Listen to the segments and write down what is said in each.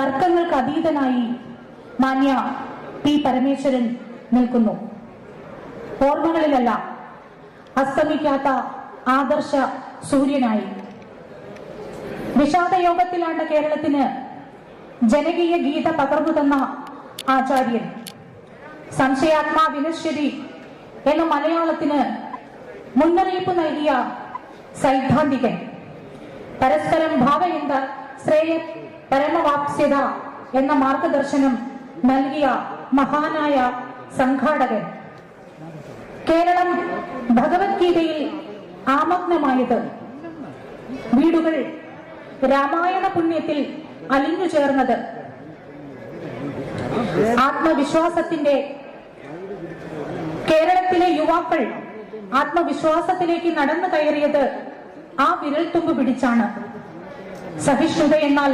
തർക്കങ്ങൾക്ക് അതീതനായി മാന്യ പി പരമേശ്വരൻ നിൽക്കുന്നു. ഓർമ്മകളിലല്ല, അസ്തമിക്കാത്ത ആദർശ സൂര്യനായി. വിഷാദയോഗത്തിലാണ്ട കേരളത്തിന് ജനകീയ ഗീത പകർന്നു തന്ന ആചാര്യൻ, സംശയാത്മാ വിനശ്യതി എന്ന മലയാളത്തിന് മുന്നറിയിപ്പ് നൽകിയ സൈദ്ധാന്തികൻ, പരസ്പരം ഭാവയന്ത ശ്രേയ പരമവാപ്സ്യത എന്ന മാർഗദർശനം നൽകിയ മഹാനായ സംഘാടകൻ. കേരളം ഭഗവത്ഗീതയിൽ ആമഗ്നമായത് വീടുകൾ രാമായണ പുണ്യത്തിൽ അലിഞ്ഞു ചേർന്നത്, ആത്മവിശ്വാസത്തിന്റെ കേരളത്തിലെ യുവാക്കൾ ആത്മവിശ്വാസത്തിലേക്ക് നടന്നു കയറിയത് ആ വിരൽത്തുമ്പ് പിടിച്ചാണ്. സഹിഷ്ണുത എന്നാൽ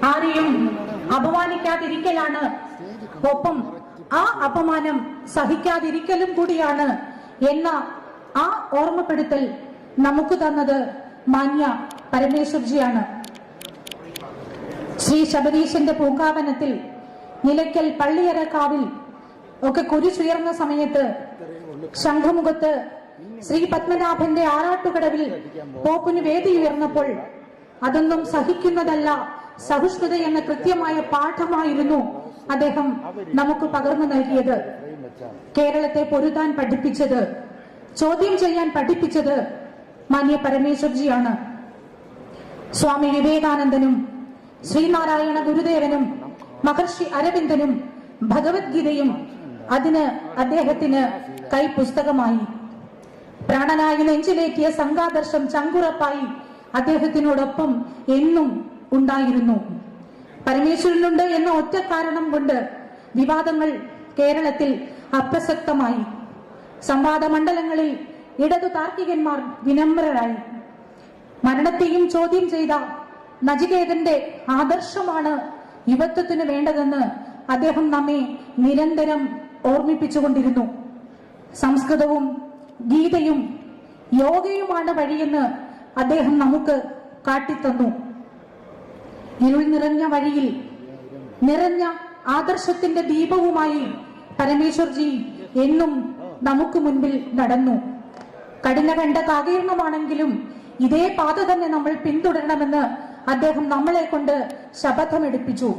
ആരെയും അപമാനിക്കാതിരിക്കലാണ്, ഒപ്പം ആ അപമാനം സഹിക്കാതിരിക്കലും കൂടിയാണ് എന്ന ആ ഓർമ്മപ്പെടുത്തൽ നമുക്ക് തന്നത് മാന്യ പരമേശ്വർജിയാണ്. ശ്രീ ശബരീശന്റെ പൂങ്കാവനത്തിൽ, നിലയ്ക്കൽ പള്ളിയറക്കാവിൽ ഒക്കെ കുരിശുയർന്ന സമയത്ത്, ശംഖുമുഖത്ത് ശ്രീ പത്മനാഭന്റെ ആറാട്ടുകടവിൽ പോപ്പിന് വേദി ഉയർന്നപ്പോൾ അതൊന്നും സഹിക്കുന്നതല്ല, സഹിഷ്ണുത എന്ന കൃത്യമായ പാഠമായിരുന്നു അദ്ദേഹം നമുക്ക് പകർന്നു നൽകിയത്. കേരളത്തെ പൊരുതാൻ പഠിപ്പിച്ചത്, ചോദ്യം ചെയ്യാൻ പഠിപ്പിച്ചത് മാന്യ പരമേശ്വർജിയാണ്. സ്വാമി വിവേകാനന്ദനും ശ്രീനാരായണ ഗുരുദേവനും മഹർഷി അരവിന്ദനും ഭഗവത്ഗീതയും അതിന് അദ്ദേഹത്തിന് കൈപുസ്തകമായി. പ്രാണനായി നെഞ്ചിലേറ്റിയ സംഘാദർശം ചങ്കുറപ്പായി അദ്ദേഹത്തിനോടൊപ്പം എന്നും ഉണ്ടായിരുന്നു. പരമേശ്വരനുണ്ട് എന്ന ഒറ്റ കാരണം കൊണ്ട് വിവാദങ്ങൾ കേരളത്തിൽ അപ്രസക്തമായി. സംവാദ മണ്ഡലങ്ങളിൽ ഇടതു താർക്കികന്മാർ വിനമ്രരായി. മരണത്തെയും ചോദ്യം ചെയ്ത നചികേതന്റെ ആദർശമാണ് യുവത്വത്തിന് വേണ്ടതെന്ന് അദ്ദേഹം നമ്മെ നിരന്തരം ഓർമ്മിപ്പിച്ചുകൊണ്ടിരുന്നു. സംസ്കൃതവും ഗീതയും യോഗയുമാണ് വഴിയെന്ന് അദ്ദേഹം നമുക്ക് കാട്ടിത്തന്നു. ഇരുൾ നിറഞ്ഞ വഴിയിൽ നിറഞ്ഞ ആദർശത്തിന്റെ ദീപവുമായി പരമേശ്വർജി എന്നും നമുക്ക് മുൻപിൽ നടന്നു. കഠിന കണ്ട കാകീർണമാണെങ്കിലും ഇതേ പാത തന്നെ നമ്മൾ പിന്തുടരണമെന്ന് അദ്ദേഹം നമ്മളെ കൊണ്ട് ശപഥമെടുപ്പിച്ചു.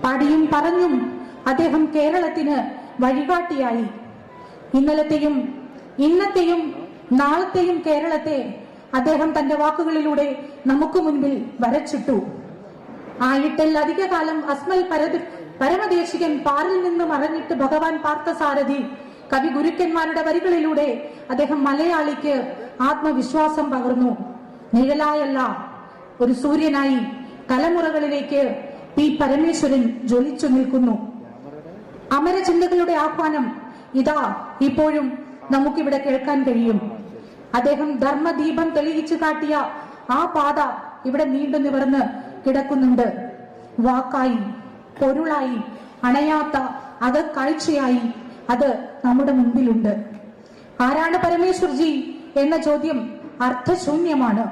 പാടിയും പറഞ്ഞും അദ്ദേഹം കേരളത്തിന് വഴികാട്ടിയായി. ഇന്നലത്തെയും ഇന്നത്തെയും നാളത്തെയും കേരളത്തെ അദ്ദേഹം തന്റെ വാക്കുകളിലൂടെ നമുക്ക് മുൻപിൽ വരച്ചിട്ടു. ആയിട്ടിൽ അധിക കാലം അസ്മൽ പരമദേശികൻ പാറിൽ നിന്ന് മറഞ്ഞിട്ട് ഭഗവാൻ പാർത്ഥസാരഥി കവി ഗുരുക്കന്മാരുടെ വരികളിലൂടെ അദ്ദേഹം മലയാളിക്ക് ആത്മവിശ്വാസം പകർന്നു. നിഴലായല്ല, ഒരു സൂര്യനായി തലമുറകളിലേക്ക് പി പരമേശ്വരൻ ജ്വലിച്ചു നിൽക്കുന്നു. അമരചിന്തകളുടെ ആഹ്വാനം ഇതാ ഇപ്പോഴും നമുക്കിവിടെ കേൾക്കാൻ കഴിയും. അദ്ദേഹം ധർമ്മദീപം തെളിയിച്ചു കാട്ടിയ ആ പാത ഇവിടെ നീണ്ടു നിവർന്ന് കിടക്കുന്നുണ്ട്. വാക്കായി, പൊരുളായി, അണയാത്ത അകക്കാഴ്ചയായി അത് നമ്മുടെ മുൻപിലുണ്ട്. ആരാണ് പരമേശ്വർജി എന്ന ചോദ്യം അർത്ഥശൂന്യമാണ്.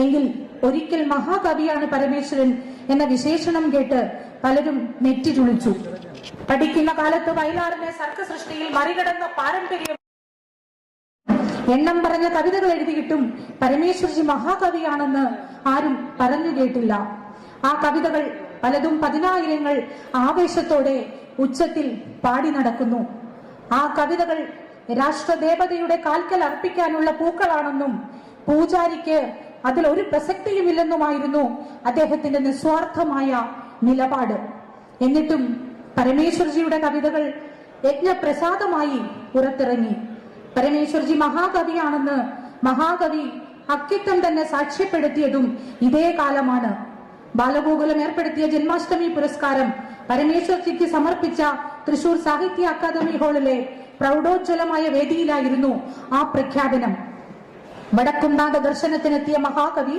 എങ്കിൽ ഒരിക്കൽ മഹാകവിയാണ് പരമേശ്വരൻ എന്ന വിശേഷണം കേട്ട് പലരും നെറ്റിചുളിച്ചു. പഠിക്കുന്ന കാലത്ത് വയലാറിനെ സർഗസൃഷ്ടിയിൽ മറികടന്ന പാരമ്പര്യം എണ്ണം പറഞ്ഞ കവിതകൾ എഴുതിയിട്ടും പരമേശ്വർജി മഹാകവിയാണെന്ന് ആരും പറഞ്ഞു കേട്ടില്ല. ആ കവിതകൾ പലതും 10,000 ആവേശത്തോടെ ഉച്ചത്തിൽ പാടി നടക്കുന്നു. ആ കവിതകൾ രാഷ്ട്രദേവതയുടെ കാൽക്കൽ അർപ്പിക്കാനുള്ള പൂക്കളാണെന്നും പൂജാരിക്ക് അതിൽ ഒരു പ്രസക്തിയുമില്ലെന്നുമായിരുന്നു അദ്ദേഹത്തിന്റെ നിസ്വാർത്ഥമായ നിലപാട്. എന്നിട്ടും പരമേശ്വർജിയുടെ കവിതകൾ യജ്ഞപ്രസാദമായി പുറത്തിറങ്ങി. പരമേശ്വർജി മഹാകവിയാണെന്ന് മഹാകവി അക്കിത്തം തന്നെ സാക്ഷ്യപ്പെടുത്തിയതും ഇതേ കാലമാണ്. ബാലഗോകുലം ഏർപ്പെടുത്തിയ ജന്മാഷ്ടമി പുരസ്കാരം പരമേശ്വർജിക്ക് സമർപ്പിച്ച തൃശൂർ സാഹിത്യ അക്കാദമി ഹാളിലെ പ്രൗഢോജ്വലമായ വേദിയിലായിരുന്നു ആ പ്രഖ്യാപനം. വടക്കുംനാഥ ദർശനത്തിനെത്തിയ മഹാകവി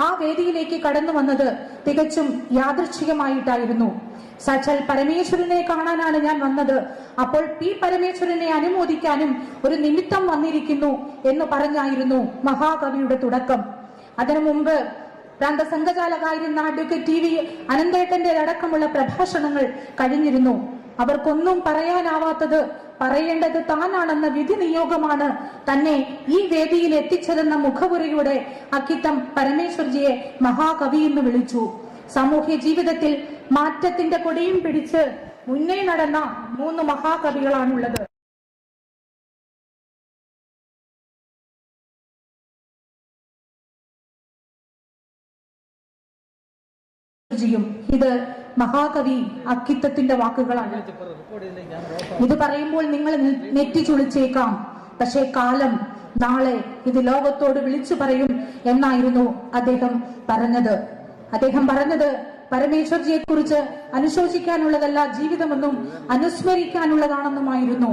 ആ വേദിയിലേക്ക് കടന്നു വന്നത് തികച്ചും യാദൃച്ഛികമായിട്ടായിരുന്നു. സാക്ഷാൽ പരമേശ്വരനെ കാണാനാണ് ഞാൻ വന്നത്, അപ്പോൾ പി പരമേശ്വരനെ അനുമോദിക്കാനും ഒരു നിമിത്തം വന്നിരിക്കുന്നു എന്ന് പറഞ്ഞായിരുന്നു മഹാകവിയുടെ തുടക്കം. അതിനു മുമ്പ് പ്രാന്ത സംഘചാലകായിരുന്ന അഡ്വക്കേറ്റ് TV അനന്തേട്ടന്റെ അടക്കമുള്ള പ്രഭാഷണങ്ങൾ കഴിഞ്ഞിരുന്നു. അവർക്കൊന്നും പറയാനാവാത്തത് പറയേണ്ടത് താനാണെന്ന വിധി നിയോഗമാണ് തന്നെ ഈ വേദിയിൽ എത്തിച്ചതെന്ന മുഖവുരയുടെ അക്കിത്തം പരമേശ്വർജിയെ മഹാകവി എന്ന് വിളിച്ചു. സാമൂഹ്യ ജീവിതത്തിൽ മാറ്റത്തിന്റെ കൊടിയും പിടിച്ച് മുന്നേ നടന്ന 3 മഹാകവികളാണുള്ളത്. ഇത് മഹാകവി അക്കിത്തത്തിന്റെ വാക്കുകളാണ്. ഇത് പറയുമ്പോൾ നിങ്ങൾ നെറ്റി ചുളിച്ചേക്കാം, പക്ഷേ കാലം നാളെ ഇത് ലോകത്തോട് വിളിച്ചു പറയും എന്നായിരുന്നു അദ്ദേഹം പറഞ്ഞത്. പരമേശ്വർജിയെ കുറിച്ച് അനുശോചിക്കാനുള്ളതല്ല ജീവിതമെന്നും അനുസ്മരിക്കാനുള്ളതാണെന്നുമായിരുന്നു.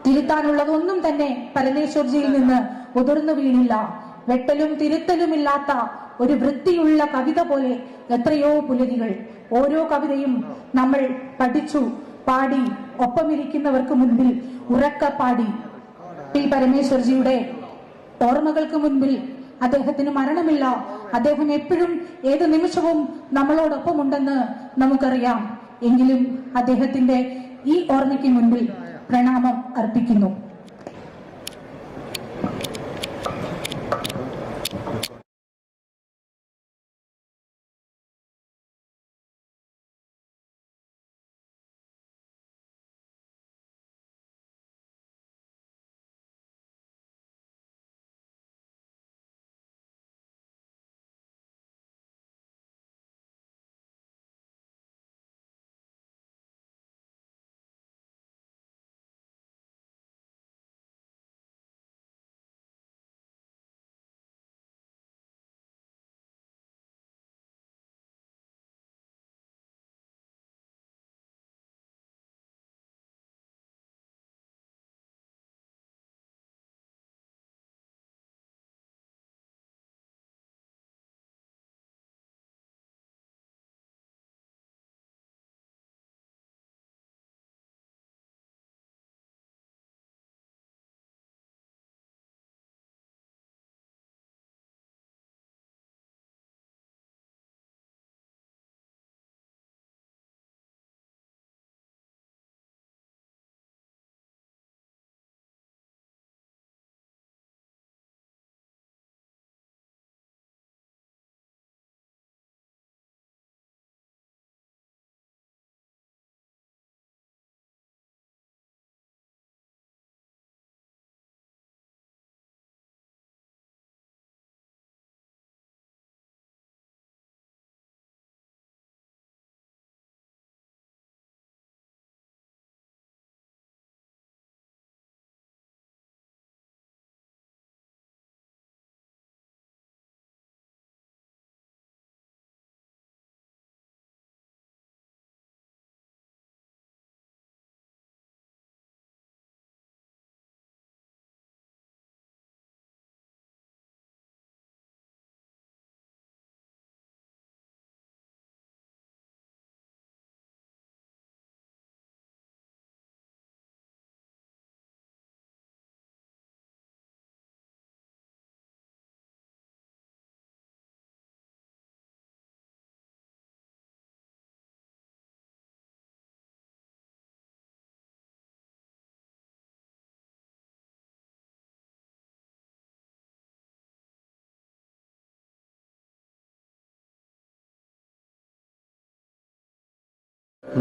തിരുത്താനുള്ളതൊന്നും തന്നെ പരമേശ്വർജിയിൽ നിന്ന് ഉതിർന്നു വീണില്ല. വെട്ടലും തിരുത്തലുമില്ലാത്ത ഒരു വൃത്തിയുള്ള കവിത പോലെ എത്രയോ പുലരികൾ. ഓരോ കവിതയും നമ്മൾ പഠിച്ചു, പാടി, ഒപ്പമിരിക്കുന്നവർക്ക് മുൻപിൽ ഉറക്ക പാടി. പരമേശ്വർജിയുടെ ഓർമ്മകൾക്ക് മുൻപിൽ അദ്ദേഹത്തിന് മരണമില്ല. അദ്ദേഹം എപ്പോഴും ഏത് നിമിഷവും നമ്മളോടൊപ്പമുണ്ടെന്ന് നമുക്കറിയാം. എങ്കിലും അദ്ദേഹത്തിന്റെ ഈ ഓർമ്മയ്ക്ക് മുൻപിൽ പ്രണാമം അർപ്പിക്കുന്നു.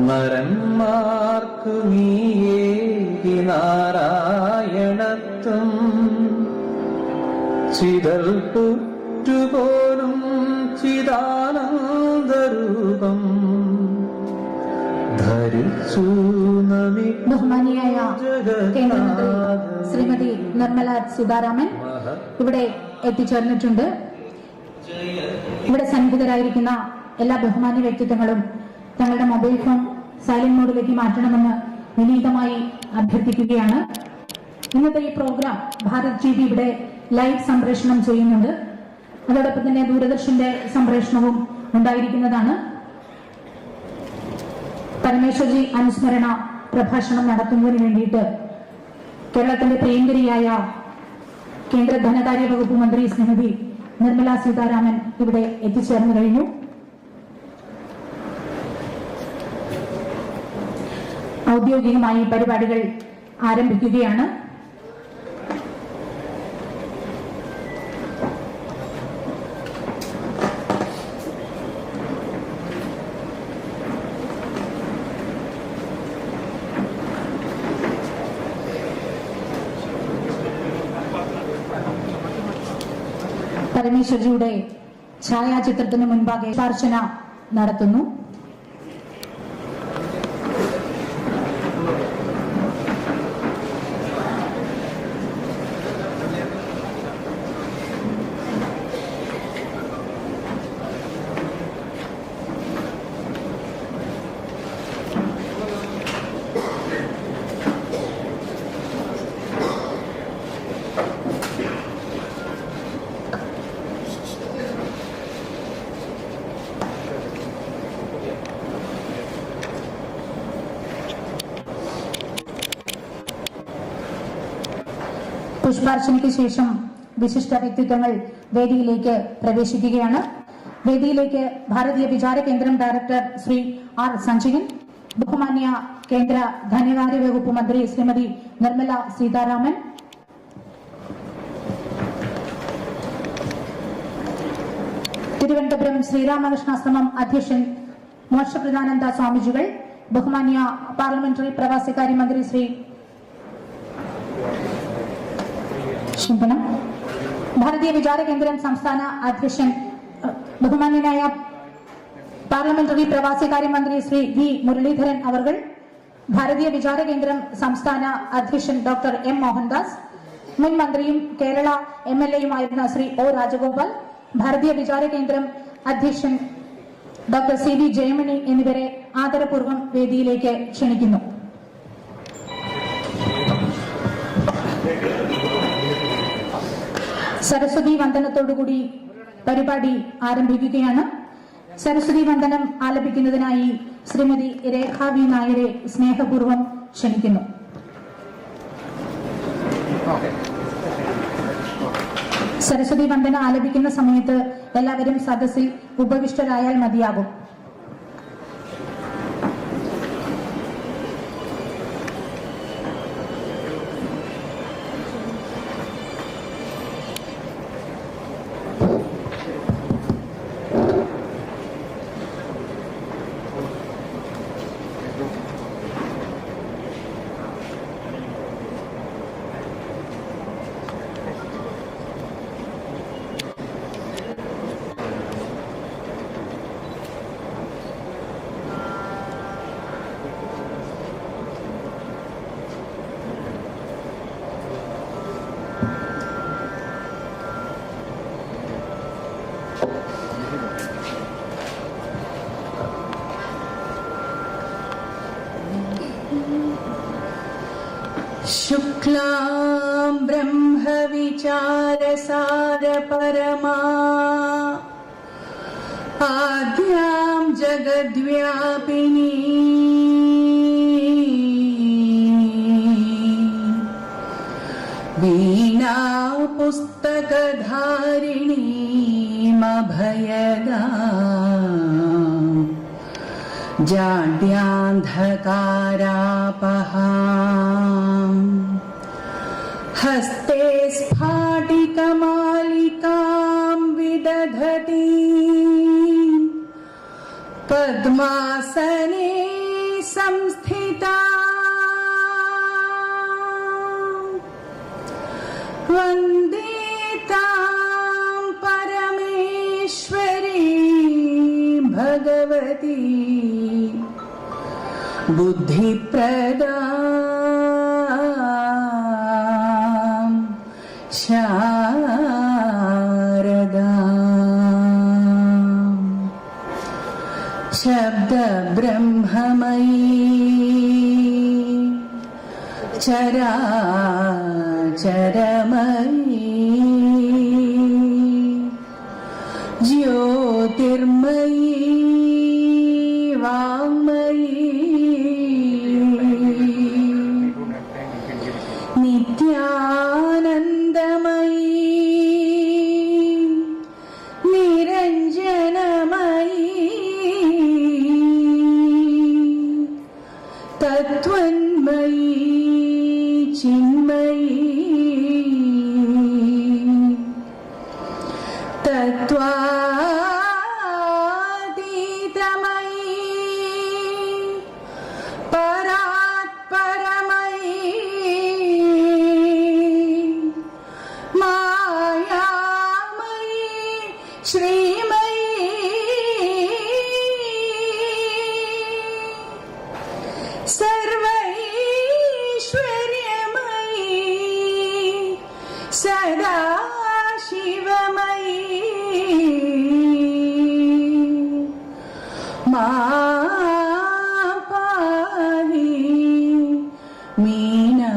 നരന്മാർക്കു നീയേകി നാരായണത്വം ചിതൽപുറ്റുപോലും ചിദാനന്ദരൂപം ധരിച്ചു. ബഹുമാനിയായ കേന്ദ്രമന്ത്രി ശ്രീമതി നിർമ്മല സീതാരാമൻ ഇവിടെ എത്തിച്ചേർന്നിട്ടുണ്ട്. ഇവിടെ സന്നിഹിതരായിരിക്കുന്ന എല്ലാ ബഹുമാന്യ വ്യക്തിത്വങ്ങളും തങ്ങളുടെ മൊബൈൽ ഫോൺ സൈലന്റ് മോഡിലേക്ക് മാറ്റണമെന്ന് വിനീതമായി അഭ്യർത്ഥിക്കുകയാണ്. ഇന്നത്തെ ഈ പ്രോഗ്രാം ഭാരത് TV ഇവിടെ ലൈവ് സംപ്രേഷണം ചെയ്യുന്നുണ്ട്. അതോടൊപ്പം തന്നെ ദൂരദർശന്റെ സംപ്രേഷണവും ഉണ്ടായിരിക്കുന്നതാണ്. പരമേശ്വർജി അനുസ്മരണ പ്രഭാഷണം നടത്തുന്നതിന് വേണ്ടിയിട്ട് കേരളത്തിന്റെ പ്രിയങ്കരിയായ കേന്ദ്ര ധനകാര്യ വകുപ്പ് മന്ത്രി ശ്രീമതി നിർമ്മല സീതാരാമൻ ഇവിടെ എത്തിച്ചേർന്നു കഴിഞ്ഞു. ഔദ്യോഗികമായി പരിപാടികൾ ആരംഭിക്കുകയാണ്. പരമേശ്വർജിയുടെ ഛായാചിത്രത്തിന് മുൻപാകെ പുഷ്പാർച്ചന നടത്തുന്നു. പുഷ്പാർച്ചനയ്ക്ക് ശേഷം വിശിഷ്ട വ്യക്തിത്വങ്ങൾ വേദിയിലേക്ക് പ്രവേശിക്കുകയാണ്. വേദിയിലേക്ക് ഭാരതീയ വിചാര കേന്ദ്രം ഡയറക്ടർ ശ്രീ ആർ സഞ്ജയൻ, ബഹുമാന്യ കേന്ദ്ര ധനകാര്യ വകുപ്പ് മന്ത്രി ശ്രീമതി നിർമ്മല സീതാരാമൻ, തിരുവനന്തപുരം ശ്രീരാമകൃഷ്ണാശ്രമം അധ്യക്ഷൻ മോക്ഷപ്രധാനന്ദ സ്വാമിജികൾ, ബഹുമാന്യ പാർലമെന്ററി പ്രവാസികാര്യ മന്ത്രി ശ്രീ ഭാരതീയ വിചാര കേന്ദ്രം സംസ്ഥാന അധ്യക്ഷൻ ബഹുമാന്യനായ പാർലമെന്ററി പ്രവാസികാര്യ മന്ത്രി ശ്രീ വി മുരളീധരൻ അവർ, ഭാരതീയ വിചാര കേന്ദ്രം സംസ്ഥാന അധ്യക്ഷൻ ഡോക്ടർ എം മോഹൻദാസ്, മുൻ മന്ത്രിയും കേരള MLA-യുമായിരുന്ന ശ്രീ ഒ രാജഗോപാൽ, ഭാരതീയ വിചാര കേന്ദ്രം അധ്യക്ഷൻ ഡോക്ടർ സി വി ജയമണി എന്നിവരെ ആദരപൂർവ്വം വേദിയിലേക്ക് ക്ഷണിക്കുന്നു. സരസ്വതി വന്ദനത്തോടുകൂടി പരിപാടി ആരംഭിക്കുകയാണ്. സരസ്വതി വന്ദനം ആലപിക്കുന്നതിനായി ശ്രീമതി രേഖ വി നായരെ സ്നേഹപൂർവ്വം ക്ഷണിക്കുന്നു. സരസ്വതി വന്ദന ആലപിക്കുന്ന സമയത്ത് എല്ലാവരും സദസ്സിൽ ഉപവിഷ്ടരായാൽ മതിയാകും. शुक्लां ब्रह्म विचारसार परमा आद्यां जगद्व्यापिनी वीणा पुस्तकधारिणीमभयदा जाड्यान्धकारापहां हस्ते स्फाटिकमालिकां विदधती पद्मासने संस्थिता वन्दे तां परमेश्वरी भगवती बुद्धिप्रदा शारदा शब्द ब्रह्ममयी चराचरमयी ज्योतिर्मयी वाङ्मयी नित्यानन्दमयी त्वन्मयी चिन्मयी तत्त्वातीतमयी परात् परमयी मायामयी श्रीमयी सर्वैश्वर्यमयी सदा शिवमयी मा पाहि मीनाम्बिके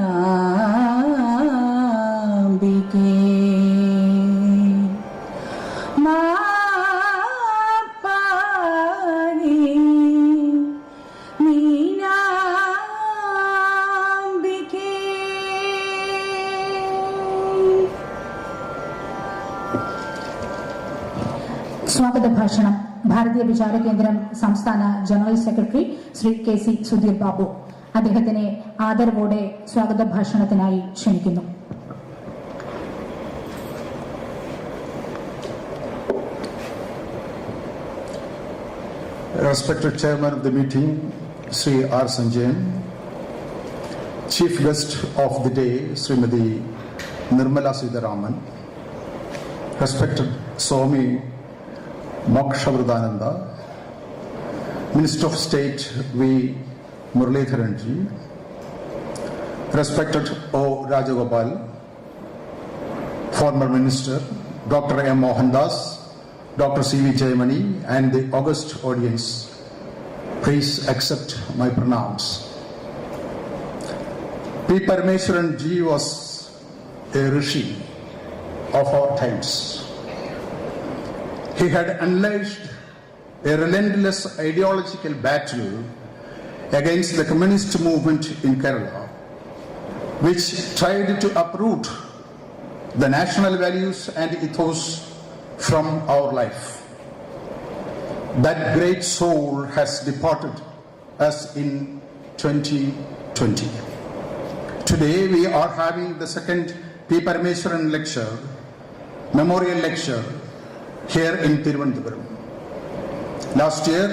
मा पाहि मीनाम्बिके. സ്വാഗത ഭാഷണം ഭാരതീയ വിചാര കേന്ദ്രം സംസ്ഥാന general secretary Shri KC Sudheer Babu. അദ്ദേഹത്തിനെ ആദരവോടെ സ്വാഗത ഭാഷണത്തിനായി ക്ഷണിക്കുന്നു. Respected Chairman of the meeting, Sri R. Sanjayan, Chief Guest of the day, Srimati Nirmala Sitharaman, Respected Swami Mokshavardhananda, Minister of State V. Muralidharanji, Respected O. Rajagopal, Former Minister, Dr. M. Mohandas, Dr. C. Vijayan, and the august audience, please accept my pranams. P. Parameswarji was a rishi of our times. He had unleashed a relentless ideological battle against the communist movement in Kerala, which tried to uproot the national values and ethos from our life. That great soul has departed us in 2020. Today we are having the second P. Parameswaran lecture, memorial lecture, here in Thiruvananthapuram. Last year,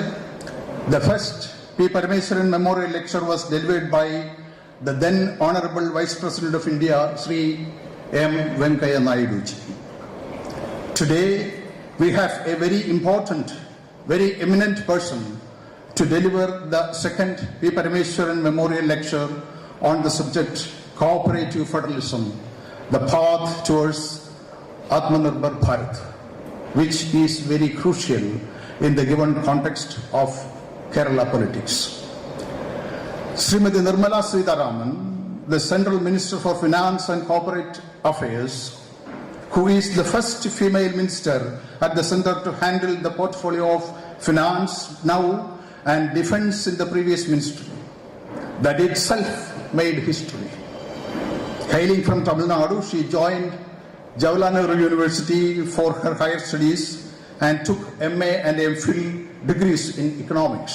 the first P. Parameswaran memorial lecture was delivered by the then Honorable Vice President of India, Sri M. Venkaiah Naidu ji. Today, we have a very important, very eminent person to deliver the second P. Parameswaran memorial lecture on the subject Cooperative Federalism, the path towards Atmanirbhar Bharat, which is very crucial in the given context of Kerala politics. Srimati Nirmala Sitharaman, the Central Minister for Finance and Corporate Affairs, who is the first female minister at the center to handle the portfolio of finance now and defense in the previous ministry. That itself made history. Hailing from Tamil Nadu, she joined Jawaharlal Nehru University for her higher studies and took MA and MPhil degrees in economics.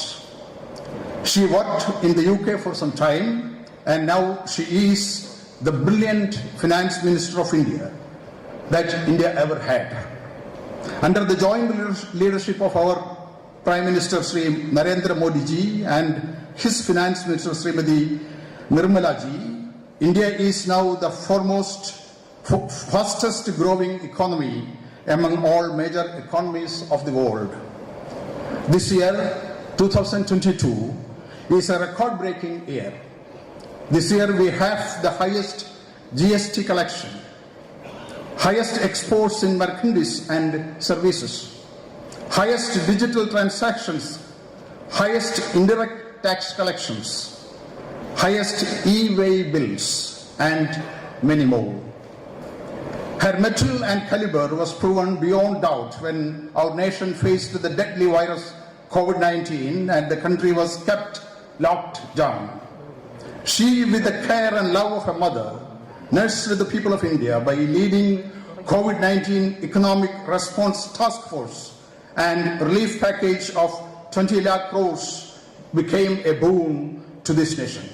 She worked in the UK for some time and now she is the brilliant finance minister of India that India ever had. Under the joint leadership of our Prime Minister Sri Narendra Modi ji and his finance minister Srimati Nirmala ji, India is now the fastest growing economy among all major economies of the world. This year, 2022, is a record-breaking year. This year we have the highest GST collection, highest exports in merchandise and services, highest digital transactions, highest indirect tax collections, highest e-way bills, and many more. Her mettle and caliber was proven beyond doubt when our nation faced the deadly virus COVID-19 and the country was kept locked down. She, with the care and love of a mother, nursed the people of India by leading COVID-19 Economic Response Task Force, and relief package of 20 lakh crores became a boon to this nation.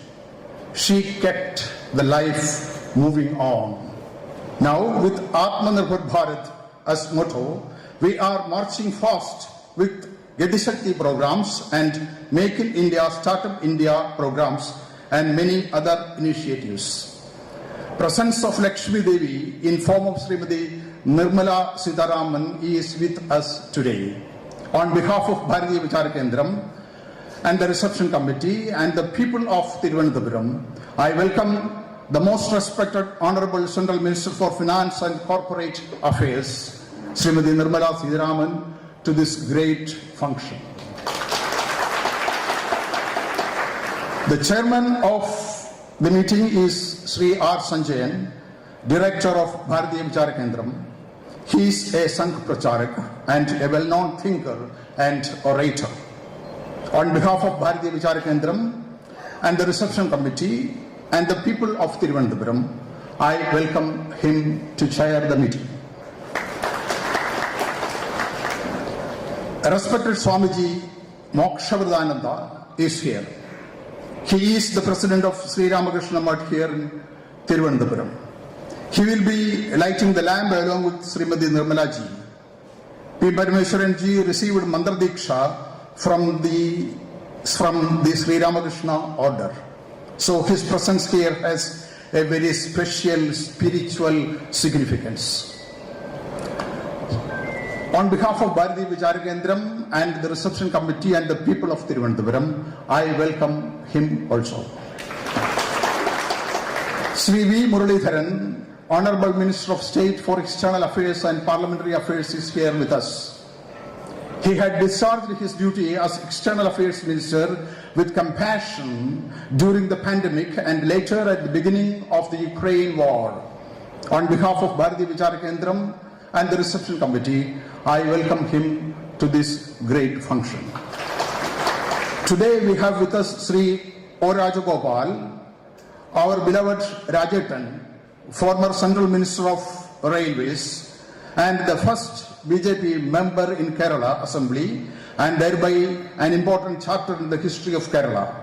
she kept the life moving on. Now, with Atmanirbhar Bharat as motto, we are marching fast with Gati Shakti programs and Make in India, Startup India programs and many other initiatives. Presence of Lakshmi Devi in form of Srimati Nirmala Sitharaman is with us today. On behalf of Bharathiya Kendram and the reception committee and the people of Thiruvananthapuram, I welcome the most respected Honorable Central Minister for Finance and Corporate Affairs, Srimati Nirmala Sitharaman, to this great function. The chairman of the meeting is Sri R. Sanjayan, Director of Bharathiya Kendram. He is a Sangh Pracharak and a well-known thinker and orator. On behalf of Bharathiya Kendram and the reception committee and the people of Thiruvananthapuram, I welcome him to chair the meeting. Respected Swamiji Mokshavardhananda is here. He is the president of Sri Ramakrishna Mutt here in Thiruvananthapuram. He will be lighting the lamp along with Srimati Nirmala ji. P. Parameswarji ji received Mantra Diksha from the Sri Ramakrishna order. So his presence here has a very special spiritual significance. On behalf of Bharathiya Vichara Kendram and the reception committee and the people of Thiruvananthapuram, I welcome him also. Sri V. Muralidharan, Honorable Minister of State for External Affairs and Parliamentary Affairs, is here with us. He had discharged his duty as External Affairs Minister with compassion during the pandemic and later at the beginning of the Ukraine war. On behalf of Bharathiya Vichara Kendram and the reception committee, I welcome him to this great function. Today we have with us Sri O. Rajagopal, our beloved Rajatan, former Central Minister of Railways and the first BJP member in Kerala Assembly and thereby an important chapter in the history of Kerala.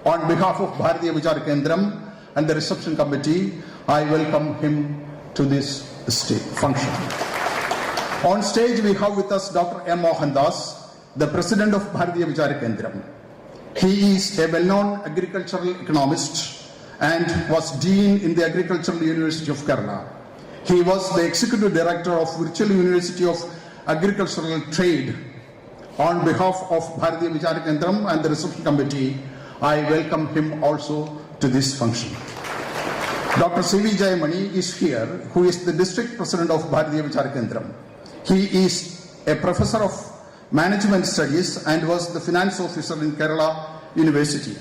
On behalf of Bharathiya Vichara Kendram and the reception committee, I welcome him to this function. On stage we have with us Dr. M. Mohandas, the president of Bharathiya Vichara Kendram. He is a well-known agricultural economist and was dean in the Agricultural University of Kerala. He was the executive director of Virtual University of Agricultural Trade. On behalf of Bharathiya Vichara Kendram and the reception committee, I welcome him also to this function. Dr. C. Vijayan is here, who is the district president of Bharathiya Vichara Kendram. He is a professor of management studies and was the finance officer in Kerala University.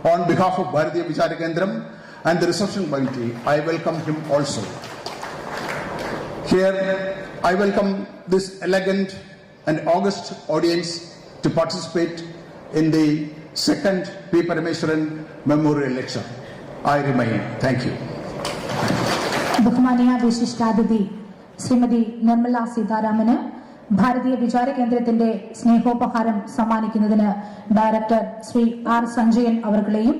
On behalf of Bharathiya Vichara Kendram and the reception committee, I welcome him also. Here, I welcome this elegant and august audience to participate in the second P. Parameswaran Memorial Lecture. I remain. Thank you. ബഹുമാനിയ വിശിഷ്ടാതിഥി Shrimati Nirmala സീതാരാമന് ഭാരതീയ വിചാര കേന്ദ്രത്തിന്റെ സ്നേഹോപഹാരം സമ്മാനിക്കുന്നതിന് director Shri R Sanjayan അവർകളെയും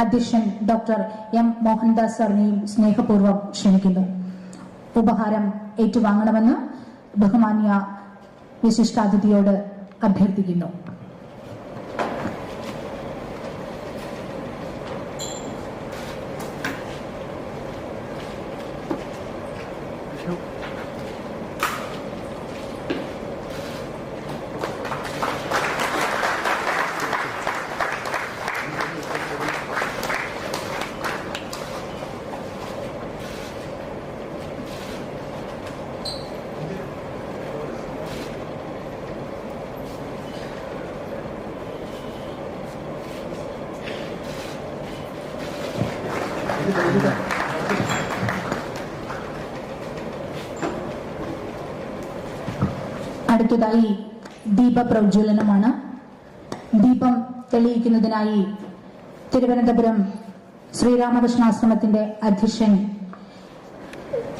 അധ്യക്ഷൻ doctor M Mohandas സാറിനെയും സ്നേഹപൂർവ്വം ക്ഷണിക്കുന്നു. ഉപഹാരം ഏറ്റുവാങ്ങണമെന്ന് ബഹുമാന്യ വിശിഷ്ടാതിഥിയോട് അഭ്യർത്ഥിക്കുന്നു. അടുത്തതായി ദീപപ്രജ്വലനമാണ്. ദീപം തെളിയിക്കുന്നതിനായി തിരുവനന്തപുരം ശ്രീരാമകൃഷ്ണാശ്രമത്തിന്റെ അധ്യക്ഷൻ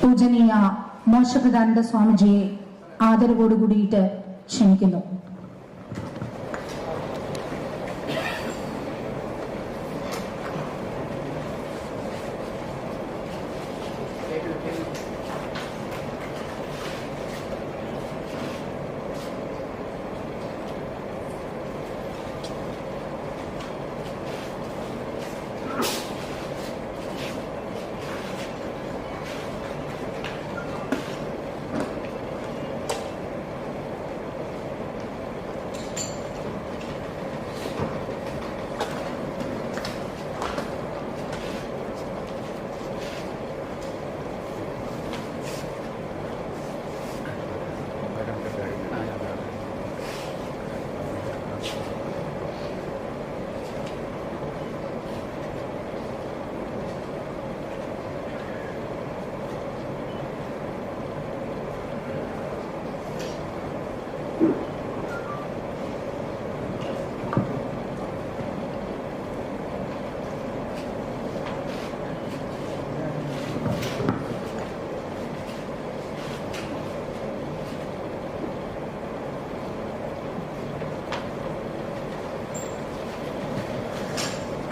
പൂജനീയ മോക്ഷപ്രദാനന്ദ സ്വാമിജിയെ ആദരവോടുകൂടിയിട്ട് ക്ഷണിക്കുന്നു.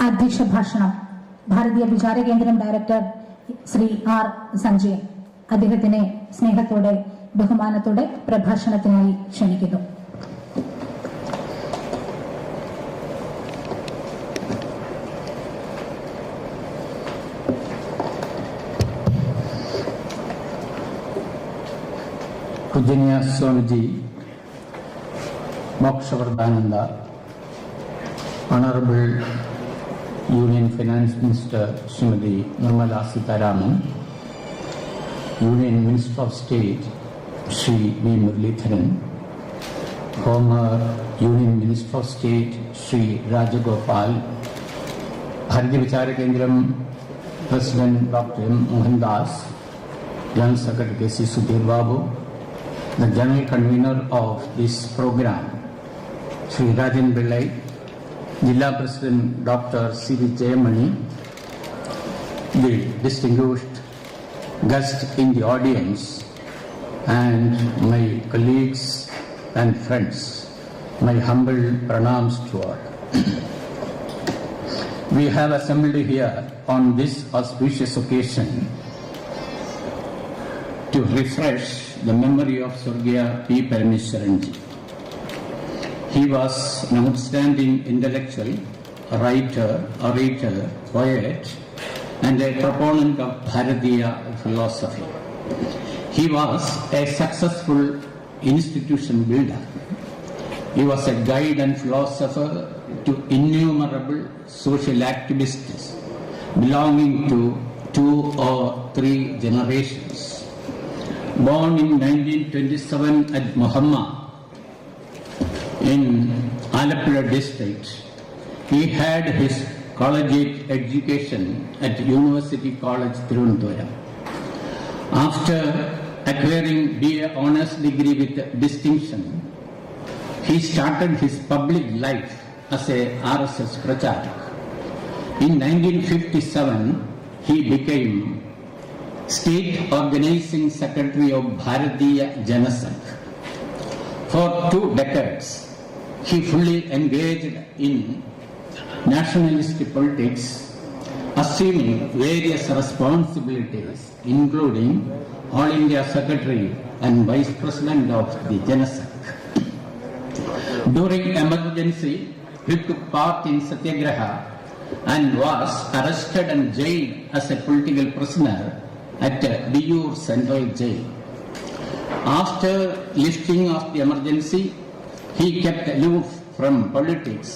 അധ്യക്ഷ ഭാഷണം ഭാരതീയ വിചാര കേന്ദ്രം ഡയറക്ടർ ശ്രീ ആർ സഞ്ജയൻ അദ്ദേഹത്തിനെ സ്നേഹത്തോടെ ബഹുമാനത്തോടെ പ്രഭാഷണത്തിനായി ക്ഷണിക്കുന്നു. पूजनीय Swami ji Mokshavardhananda, Honorable Union Finance Minister Srimati Nirmala Sitharaman, Union Minister of State Shri V. Muralidharan, former Union Minister of State Shri Rajagopal, Bharatiya Vichara Kendram President Dr. M. Mohandas, General Secretary K.C. Sudhir Babu, the General Convener of this program, Shri Rajan Pillai, Jilla President Dr. C. Vijayamani, the distinguished guests in the audience, and my colleagues and friends, my humble pranams to all. We have assembled here on this auspicious occasion to refresh the memory of Swargya P. Parameswarji. He was an outstanding intellectual, writer, orator, poet, and a proponent of Bharatiya philosophy. He was a successful institution builder. He was a guide and philosopher to innumerable social activists belonging to 2 or 3 generations. Born in 1927 at Mohamma in Alappuzha district, he had his collegiate education at University College Thiruvananthapuram. After acquiring BA Honours degree with distinction, he started his public life as a RSS pracharak. In 1957, he became State Organizing Secretary of Bharatiya Janasangh. For 2 decades, he fully engaged in nationalist politics, assuming various responsibilities, including All India Secretary and Vice President of the Janasangh. During emergency, he took part in Satyagraha and was arrested and jailed as a political prisoner at Diyur Central Jail. After lifting of the emergency, he kept aloof from politics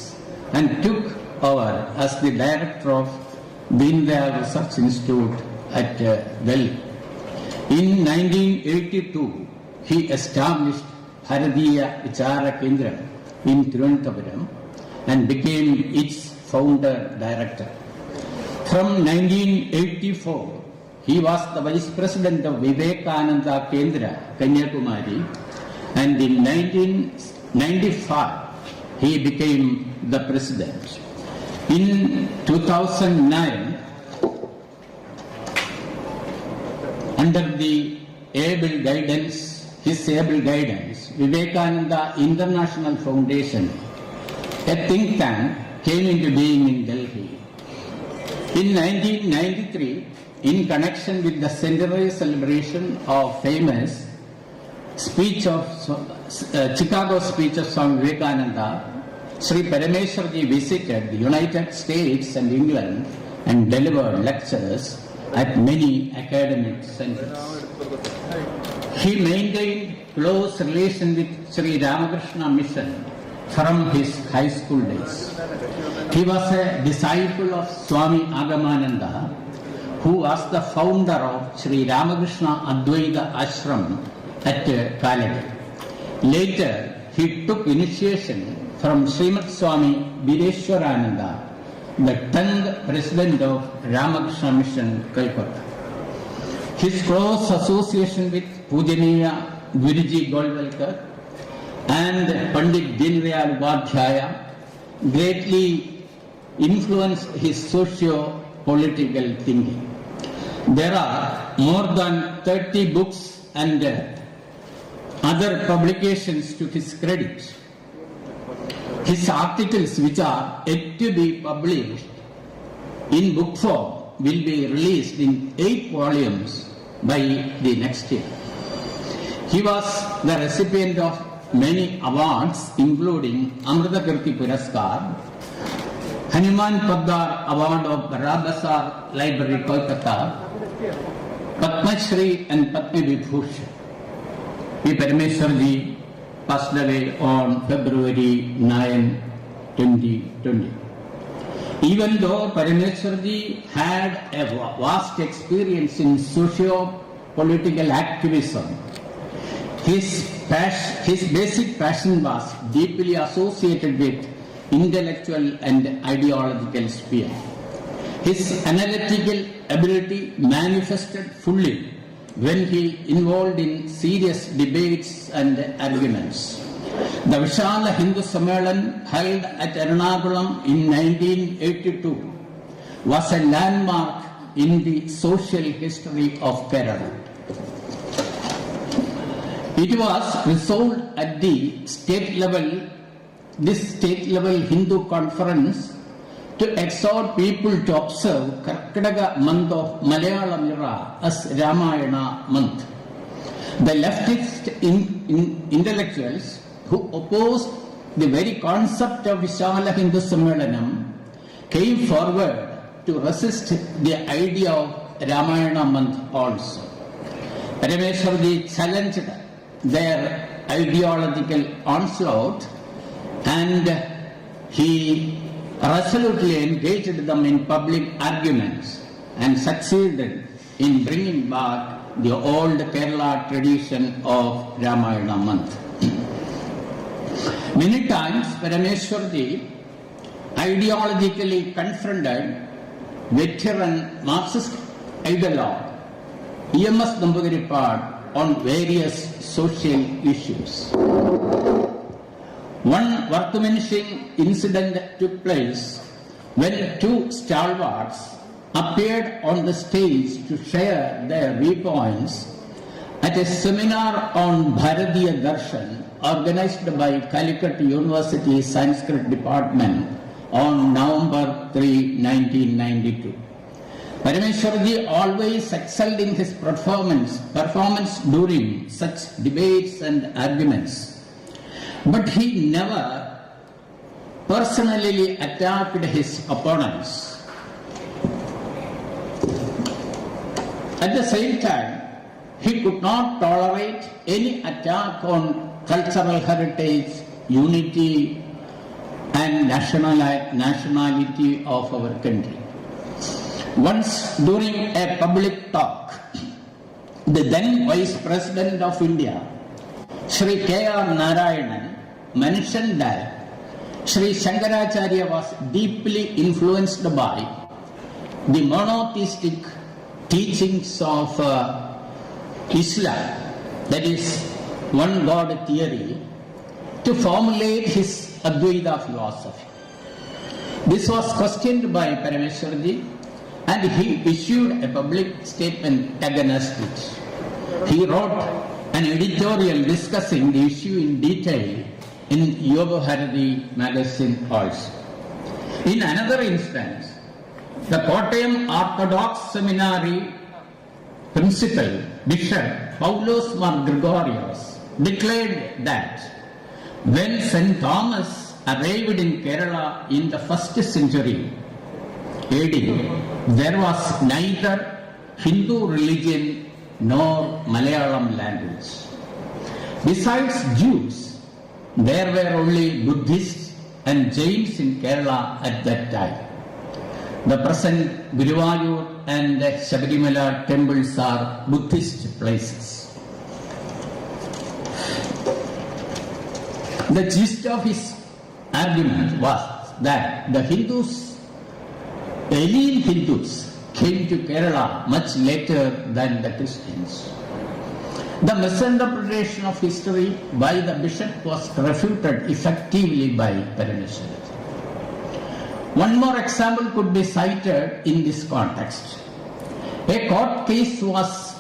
and took over as the director of Deendayal Research Institute at Delhi. In 1982, he established Bharatheeyavichara Kendram in Thiruvananthapuram and became its founder director. From 1984, he was the Vice President of Vivekananda Kendra, Kanyakumari, and in 1995 he became the President. In 2009, under his able guidance, Vivekananda International Foundation, a think tank, came into being in Delhi. In 1993, in connection with the centenary celebration of famous Chicago speech of Swami Vivekananda, Sri Parameswarji visited the United States and England and delivered lectures at many academic centers. He maintained close relation with Sri Ramakrishna Mission from his high school days. He was a disciple of Swami Agamananda, who was the founder of Sri Ramakrishna Advaita Ashram at Kaladi. Later, he took initiation from Srimad Swami Bireshwarananda, the 10th President of Ramakrishna Mission, Calcutta. His close association with Pujaniya Guruji Golwalkar and Pandit Deendayal Upadhyaya greatly influenced his socio-political thinking. There are more than 30 books and other publications to his credit. His articles, which are yet to be published, in book form will be released in 8 volumes by the next year. He was the recipient of many awards, including Amrita Kirti Puraskar, Hanuman Paddar Award of Barabasar Library, Kolkata, Padma Shri and Padma Vibhushan. P. Parameswarji passed away on February 9, 2020. Even though Parameswarji had a vast experience in socio-political activism, his basic passion was deeply associated with intellectual and ideological sphere. His analytical ability manifested fully when he involved in serious debates and arguments. The Vichala Hindu Sammelan held at Ernakulam in 1982 was a landmark in the social history of Kerala. It was resolved at the state level Hindu conference to exhort people to observe Karkadaga month of Malayalam era as Ramayana month. The leftist intellectuals who opposed the very concept of Vishala Hindu Sammelanam came forward to resist the idea of Ramayana month also. Parameswarji challenged their ideological onslaught and he resolutely engaged them in public arguments and succeeded in bringing back the old Kerala tradition of Ramayana month. Many times Parameswarji ideologically confronted veteran Marxist ideologue E.M.S. Namboodiripad on various social issues. One worth-mentioning incident took place when 2 stalwarts appeared on the stage to share their viewpoints at a seminar on Bharathiya Darshan organized by Calicut University Sanskrit Department on November 3, 1992. Parameswarji always excelled in his performance during such debates and arguments. But he never personally attacked his opponents. At the same time, he could not tolerate any attack on cultural heritage, unity, and nationality of our country. Once during a public talk, the then Vice President of India, Sri K.R. Narayanan, mentioned that Sri Shankaracharya was deeply influenced by the monotheistic teachings of Islam, that is, one God theory, to formulate his Advaita philosophy. This was questioned by Parameswarji and he issued a public statement against it. He wrote an editorial discussing the issue in detail in Yoga Bharati magazine also. In another instance, the Kottayam Orthodox Seminary principal, Bishop Paulos Mar Gregorios, declared that when St. Thomas arrived in Kerala in the 1st century AD, there was neither Hindu religion nor Malayalam language. Besides Jews, there were only Buddhists and Jains in Kerala at that time. The present Guruvayur and Sabarimala temples are Buddhist places. The gist of his argument was that the alien Hindus came to Kerala much later than the Christians. The misinterpretation of history by the bishop was refuted effectively by Parameswarji. One more example could be cited in this context. A court case was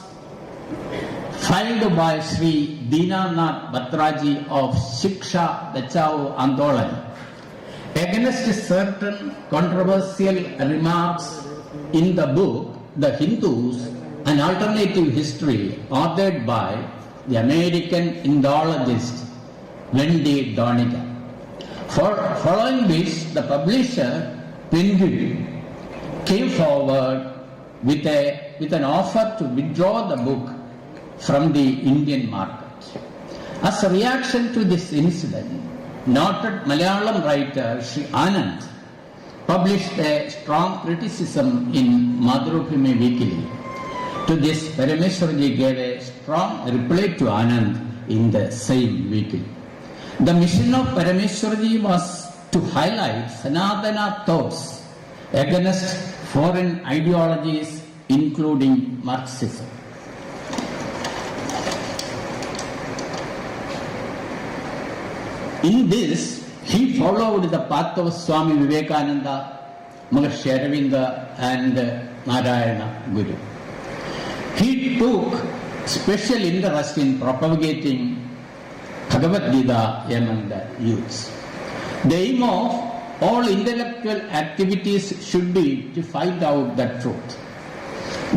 filed by Sri Dinanath Batraji of Shiksha Bachao Andolan against certain controversial remarks in the book The Hindus, an Alternative History, authored by the American Indologist Wendy Donegan. Following which, the publisher Pinarayi came forward with an offer to withdraw the book from the Indian market. As a reaction to this incident, noted Malayalam writer Sri Anand published a strong criticism in Madhurabhumi Weekly. To this, Parameswarji gave a strong reply to Anand in the same weekly. The mission of Parameswarji was to highlight Sanatana thoughts against foreign ideologies, including Marxism. In this, he followed the path of Swami Vivekananda, Maharishi Aravinda, and Narayana Guru. He took special interest in propagating Bhagavad Gita among the youths. The aim of all intellectual activities should be to find out the truth.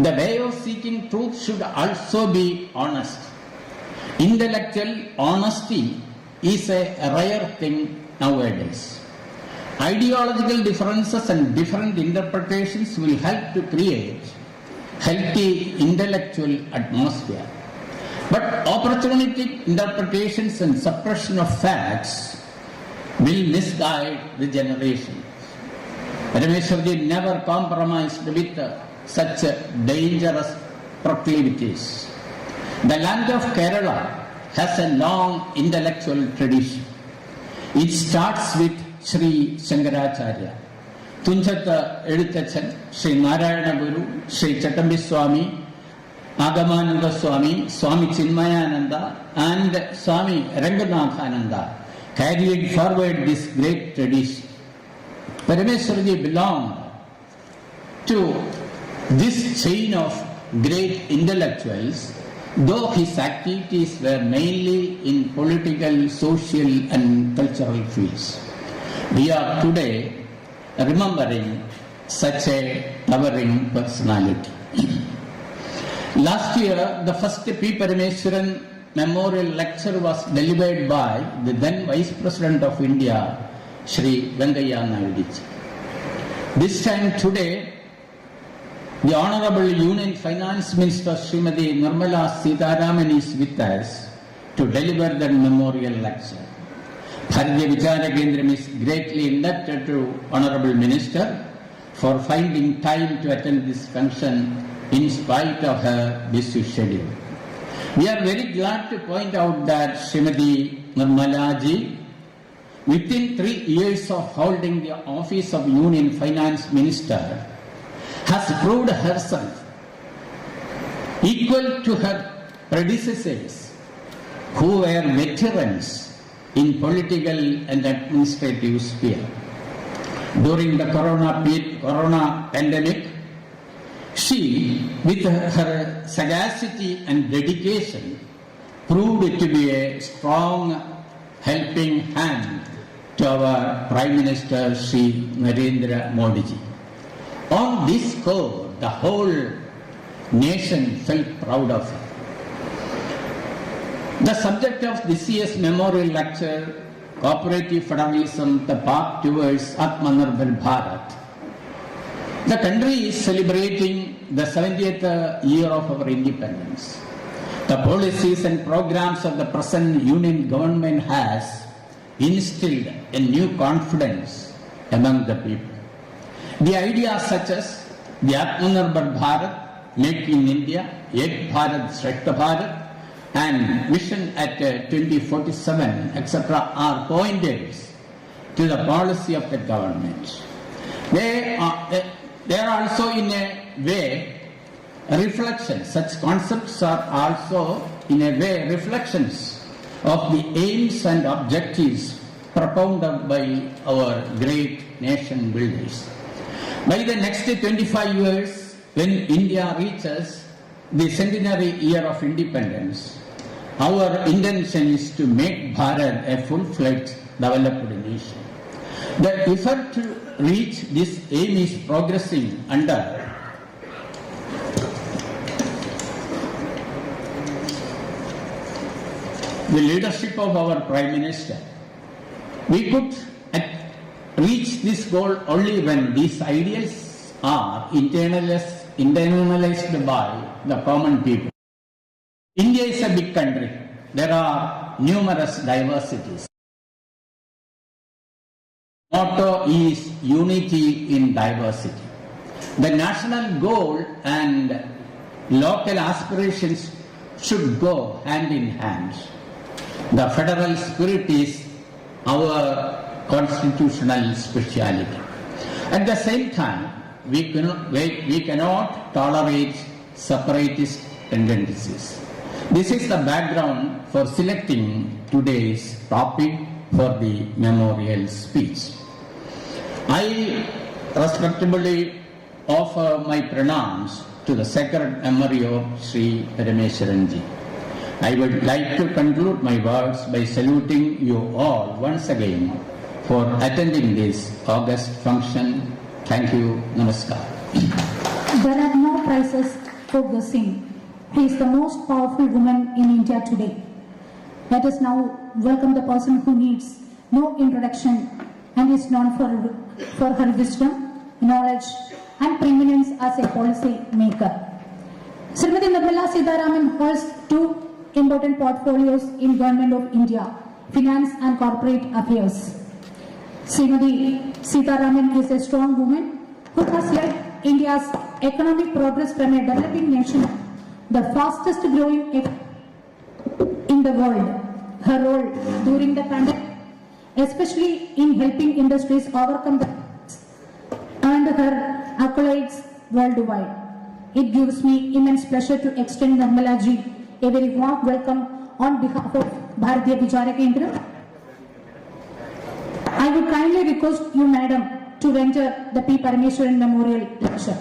The way of seeking truth should also be honest. Intellectual honesty is a rare thing nowadays. Ideological differences and different interpretations will help to create healthy intellectual atmosphere. But opportunistic interpretations and suppression of facts will misguide the generation. Parameswarji never compromised with such dangerous proclivities. The land of Kerala has a long intellectual tradition. It starts with Sri Shankaracharya, Tunjata Edutachan, Sri Narayana Guru, Sri Chatambi Swami, Agamananda Swami, Swami Chinmayananda, and Swami Ranganathananda carried forward this great tradition. Parameswarji belonged to this chain of great intellectuals, though his activities were mainly in political, social, and cultural fields. We are today remembering such a towering personality. Last year, the first P. Parameswaran Memorial Lecture was delivered by the then Vice President of India, Shri Venkaiah Naidu. This time today, the Honorable Union Finance Minister Srimati Nirmala Sitharaman is with us to deliver the memorial lecture. Bharathiya Vichara KENDRAM is greatly indebted to Honorable Minister for finding time to attend this function in spite of her busy schedule. We are very glad to point out that Srimati Nirmala ji, within 3 years of holding the office of Union Finance Minister, has proved herself equal to her predecessors who were veterans in political and administrative sphere. During the corona pandemic, she, with her sagacity and dedication, proved to be a strong helping hand to our Prime Minister Shri Narendra Modi ji. On this score, the whole nation felt proud of her. The subject of this year's memorial lecture, Cooperative Federalism, the path towards Atmanirbhar Bharat. The country is celebrating the 70th year of our independence. The policies and programs of the present union government has instilled a new confidence among the people. The ideas such as the Atmanirbhar Bharat, Make in India, Ek Bharat, Shrestha Bharat, and Vision at 2047, etc. are pointers to the policy of the government. They are also in a way reflections. Such concepts are also in a way reflections of the aims and objectives propounded by our great nation builders. By the next 25 years, when India reaches the centenary year of independence, our intention is to make Bharat a full-fledged developed nation. The effort to reach this aim is progressing under the leadership of our Prime Minister. We could reach this goal only when these ideals are internalized by the common people. India is a big country. There are numerous diversities. Motto is unity in diversity. The national goal and local aspirations should go hand in hand. The federal spirit is our constitutional speciality. At the same time, we cannot tolerate separatist tendencies. This is the background for selecting today's topic for the memorial speech. I respectfully offer my pranams to the sacred memory of Sri Parameswaranji. I would like to conclude my words by saluting you all once again for attending this august function. Thank you. Namaskar. There are no prizes for guessing. She is the most powerful woman in India today. Let us now welcome the person who needs no introduction and is known for her wisdom, knowledge and preeminence as a policy maker. Srimati Nirmala Sitharaman holds two important portfolios in Government of India, Finance and Corporate Affairs. Srimati Sitharaman is a strong woman who has led India's economic progress from a developing nation, the fastest growing in the world. Her role during the pandemic, especially in helping industries overcome the and her accolades worldwide. It gives me immense pleasure to extend Nirmala ji a very warm welcome on behalf of BHARATHEEYA KENDRAM. I would kindly request you, Madam, to render the P. Parameswaran Memorial Lecture.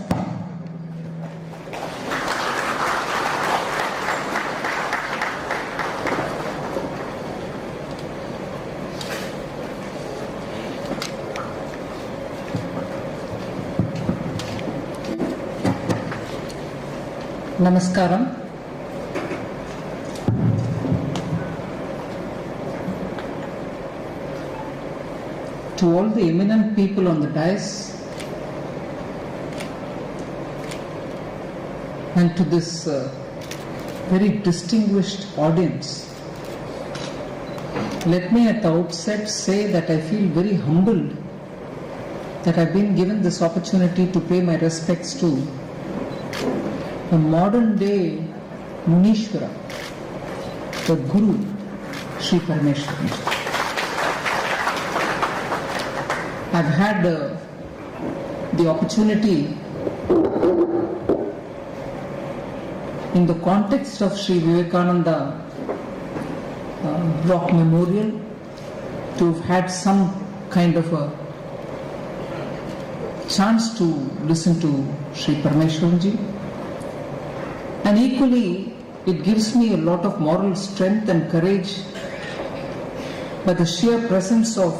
Namaskaram. To all the eminent people on the dais and to this very distinguished audience, let me at the outset say that I feel very humbled that I've been given this opportunity to pay my respects to a modern day Munishwara, the Guru, Sri Parameswaran. I've had the opportunity in the context of Sri Vivekananda Rock Memorial to have had some kind of a chance to listen to Sri Parameswaranji. And equally, it gives me a lot of moral strength and courage by the sheer presence of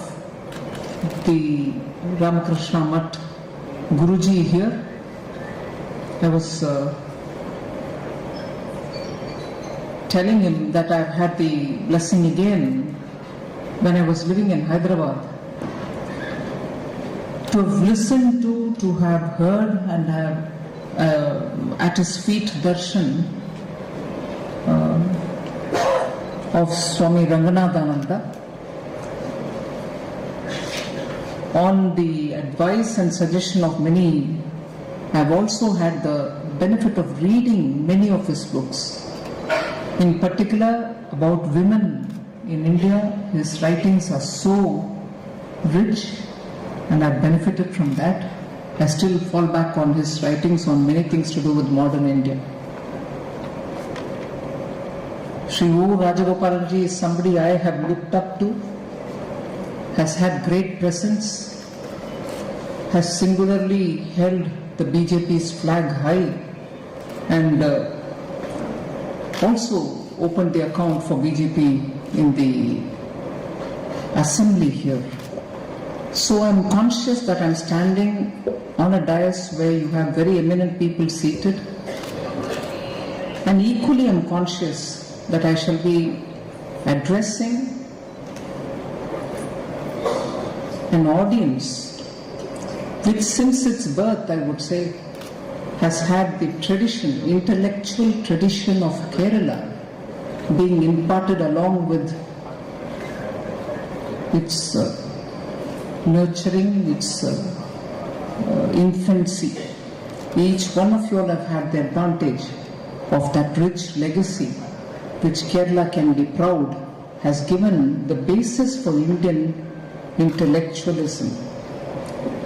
the Ramakrishna Math Guruji here. I was telling him that I've had the blessing again when I was living in Hyderabad to have listened to have heard and have at his feet darshan of Swami Ranganathananda. On the advice and suggestion of many, I have also had the benefit of reading many of his books. In particular, about women in India, his writings are so rich and I've benefited from that. I still fall back on his writings on many things to do with modern India. Sri O. Rajagopalanji is somebody I have looked up to, has had great presence, has singularly held the BJP's flag high and also opened the account for BJP in the assembly here. So I'm conscious that I'm standing on a dais where you have very eminent people seated, and equally I'm conscious that I shall be addressing an audience which since its birth, I would say, has had the tradition, intellectual tradition of Kerala being imparted along with its nurturing, its infancy. Each one of you all have had the advantage of that rich legacy which Kerala can be proud has given the basis for Indian intellectualism.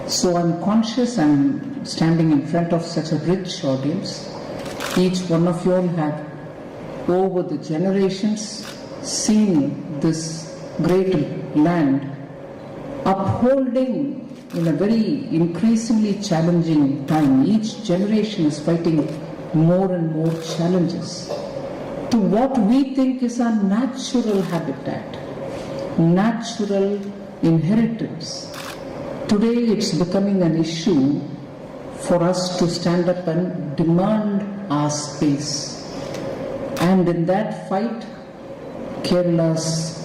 So I'm conscious I'm standing in front of such a rich audience. Each one of you all have over the generations seen this great land upholding in a very increasingly challenging time. Each generation is fighting more and more challenges to what we think is our natural habitat, natural inheritance. Today it's becoming an issue for us to stand up and demand our space. And in that fight, Kerala's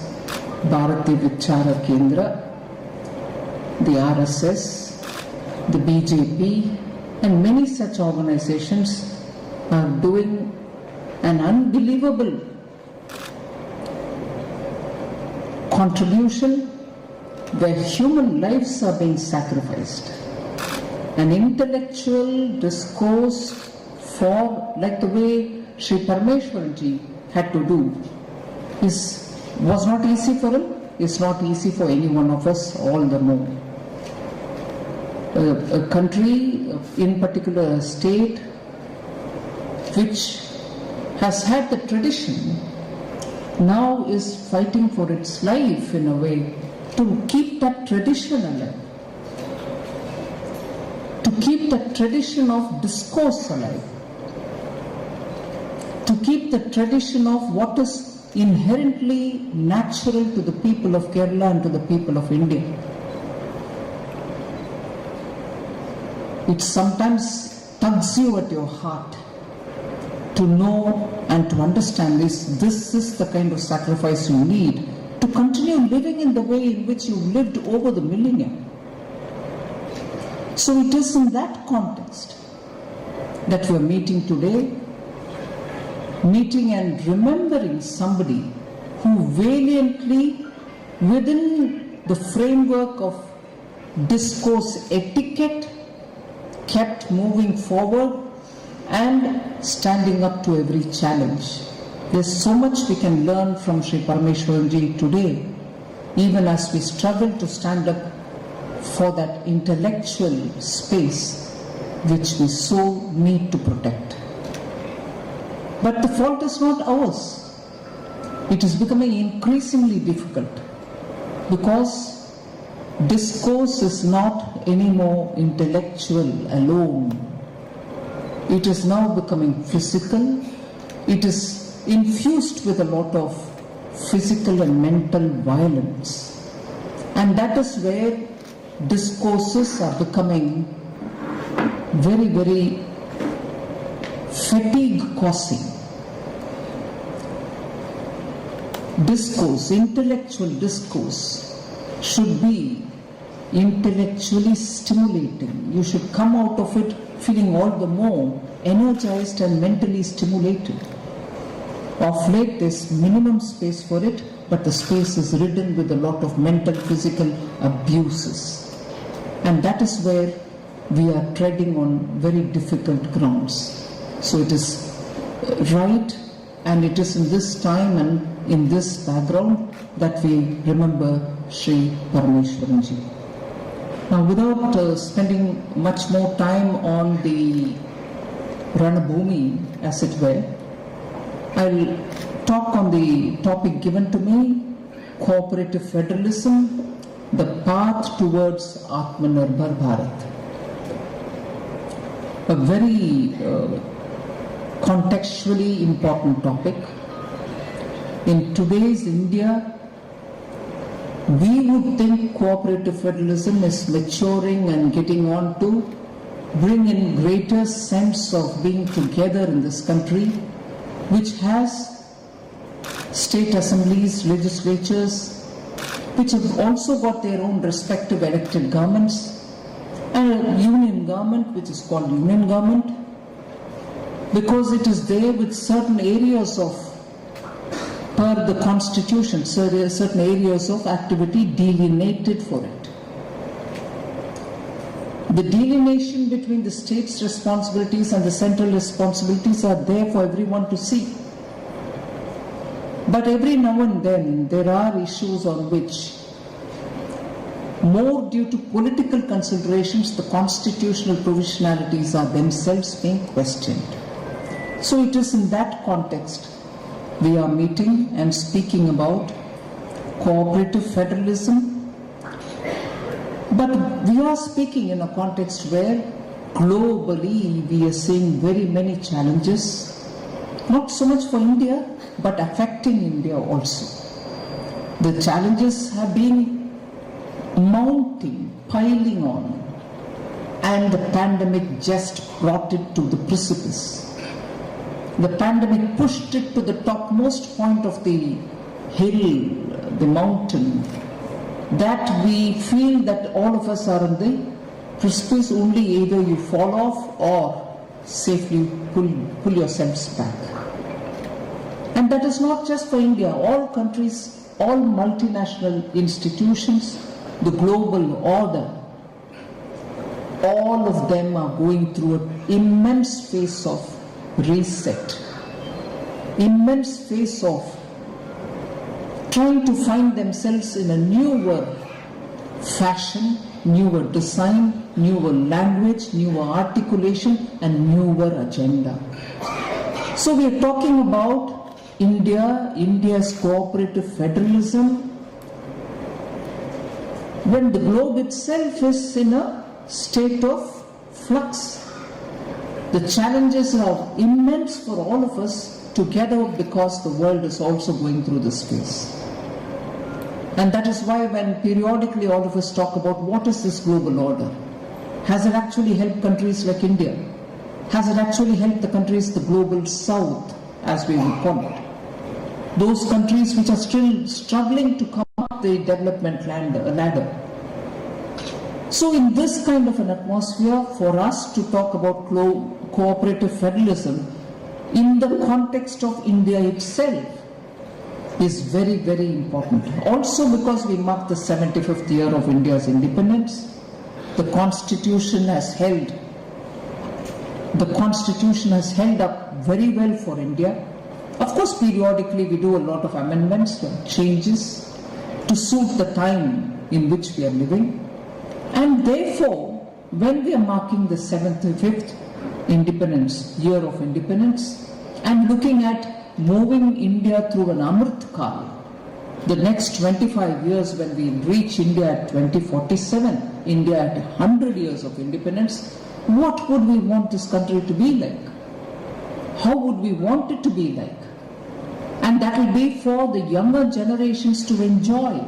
BHARATHEEYAVICHARA Kendra, the RSS, the BJP, and many such organizations are doing an unbelievable contribution where human lives are being sacrificed. An intellectual discourse for, like the way Sri Parameswarji had to do, was not easy for him, is not easy for any one of us, all the more. A country, in particular a state, which has had the tradition, now is fighting for its life in a way to keep that tradition alive, to keep the tradition of discourse alive, to keep the tradition of what is inherently natural to the people of Kerala and to the people of India. It sometimes tugs you at your heart to know and to understand this is the kind of sacrifice you need to continue living in the way in which you lived over the millennia. So it is in that context that we are meeting today, meeting and remembering somebody who valiantly, within the framework of discourse etiquette, kept moving forward and standing up to every challenge. There's so much we can learn from Sri Parameswarji today, even as we struggle to stand up for that intellectual space which we so need to protect. But the fault is not ours. It is becoming increasingly difficult because discourse is not anymore intellectual alone. It is now becoming physical. It is infused with a lot of physical and mental violence. And that is where discourses are becoming very, very fatigue-causing. Discourse, intellectual discourse, should be intellectually stimulating. You should come out of it feeling all the more energized and mentally stimulated. Of late, there's minimum space for it, but the space is ridden with a lot of mental, physical abuses. And that is where we are treading on very difficult grounds. So it is right, and it is in this time and in this background that we remember Sri Parameswarji. Now, without spending much more time on the Ranabhumi, as it were, I'll talk on the topic given to me, Cooperative Federalism, the path towards Atmanirbhar Bharat. A very contextually important topic. In today's India, we would think cooperative federalism is maturing and getting on to bring in greater sense of being together in this country, which has state assemblies, legislatures, which have also got their own respective elected governments, and a union government which is called union government, because it is there with certain areas of, per the constitution, so there are certain areas of activity delineated for it. The delineation between the state's responsibilities and the central responsibilities are there for everyone to see. But every now and then there are issues on which, more due to political considerations, the constitutional provisionalities are themselves being questioned. So it is in that context we are meeting and speaking about cooperative federalism. But we are speaking in a context where globally we are seeing very many challenges, not so much for India, but affecting India also. The challenges have been mounting, piling on, and the pandemic just brought it to the precipice. The pandemic pushed it to the topmost point of the hill, the mountain, that we feel that all of us are on the precipice. Only either you fall off or safely pull yourselves back. And that is not just for India. All countries, all multinational institutions, the global order, all of them are going through an immense phase of reset, immense phase of trying to find themselves in a newer fashion, newer design, newer language, newer articulation, and newer agenda. So we are talking about India, India's cooperative federalism, when the globe itself is in a state of flux. The challenges are immense for all of us together because the world is also going through this phase. And that is why when periodically all of us talk about what is this global order, has it actually helped countries like India? Has it actually helped the countries, the global south, as we would call it? Those countries which are still struggling to come up the development ladder. So in this kind of an atmosphere, for us to talk about cooperative federalism in the context of India itself is very, very important. Also because we mark the 75th year of India's independence, the Constitution has held up very well for India. Of course, periodically we do a lot of amendments and changes to suit the time in which we are living. And therefore, when we are marking the 75th year of independence, and looking at moving India through an Amrit Kal, the next 25 years when we reach India at 2047, India at 100 years of independence, what would we want this country to be like? How would we want it to be like? And that will be for the younger generations to enjoy.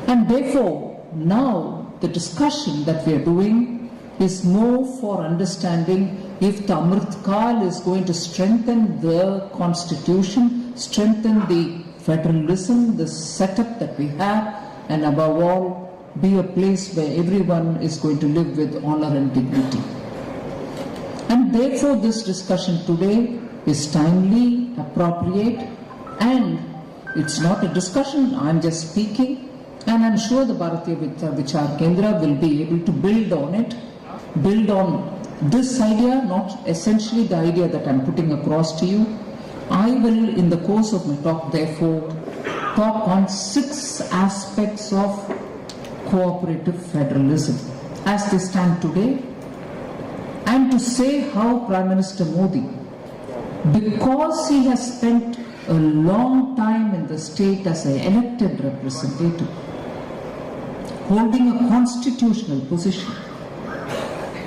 And therefore, now the discussion that we are doing is more for understanding if the Amrit Kal is going to strengthen the constitution, strengthen the federalism, the setup that we have, and above all, be a place where everyone is going to live with honor and dignity. And therefore, this discussion today is timely, appropriate, and it's not a discussion, I'm just speaking, and I'm sure the Bharathiya Kendra will be able to build on it, build on this idea, not essentially the idea that I'm putting across to you. I will, in the course of my talk, therefore, talk on 6 aspects of cooperative federalism as they stand today, and to say how Prime Minister Modi, because he has spent a long time in the state as an elected representative, holding a constitutional position,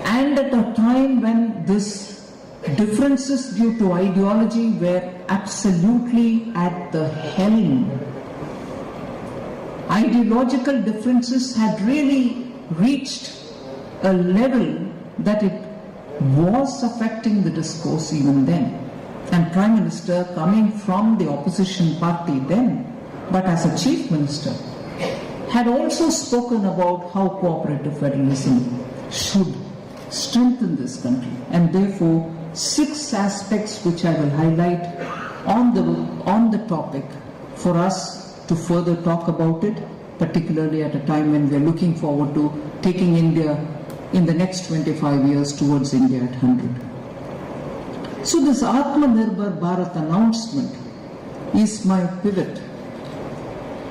and at a time when this differences due to ideology were absolutely at the helm. ideological differences had really reached a level that it was affecting the discourse even then. And Prime Minister, coming from the opposition party then, but as a Chief Minister, had also spoken about how cooperative federalism should strengthen this country. And therefore, 6 aspects which I will highlight on the topic for us to further talk about it, particularly at a time when we are looking forward to taking India in the next 25 years towards India at 100. So this Atmanirbhar Bharat announcement is my pivot.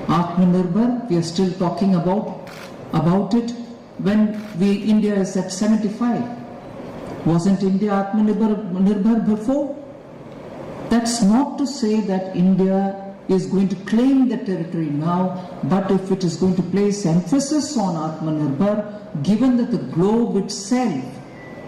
Atmanirbhar, we are still talking about it when India is at 75. Wasn't India Atmanirbhar before? That's not to say that India is going to claim the territory now, but if it is going to place emphasis on Atmanirbhar, given that the globe itself,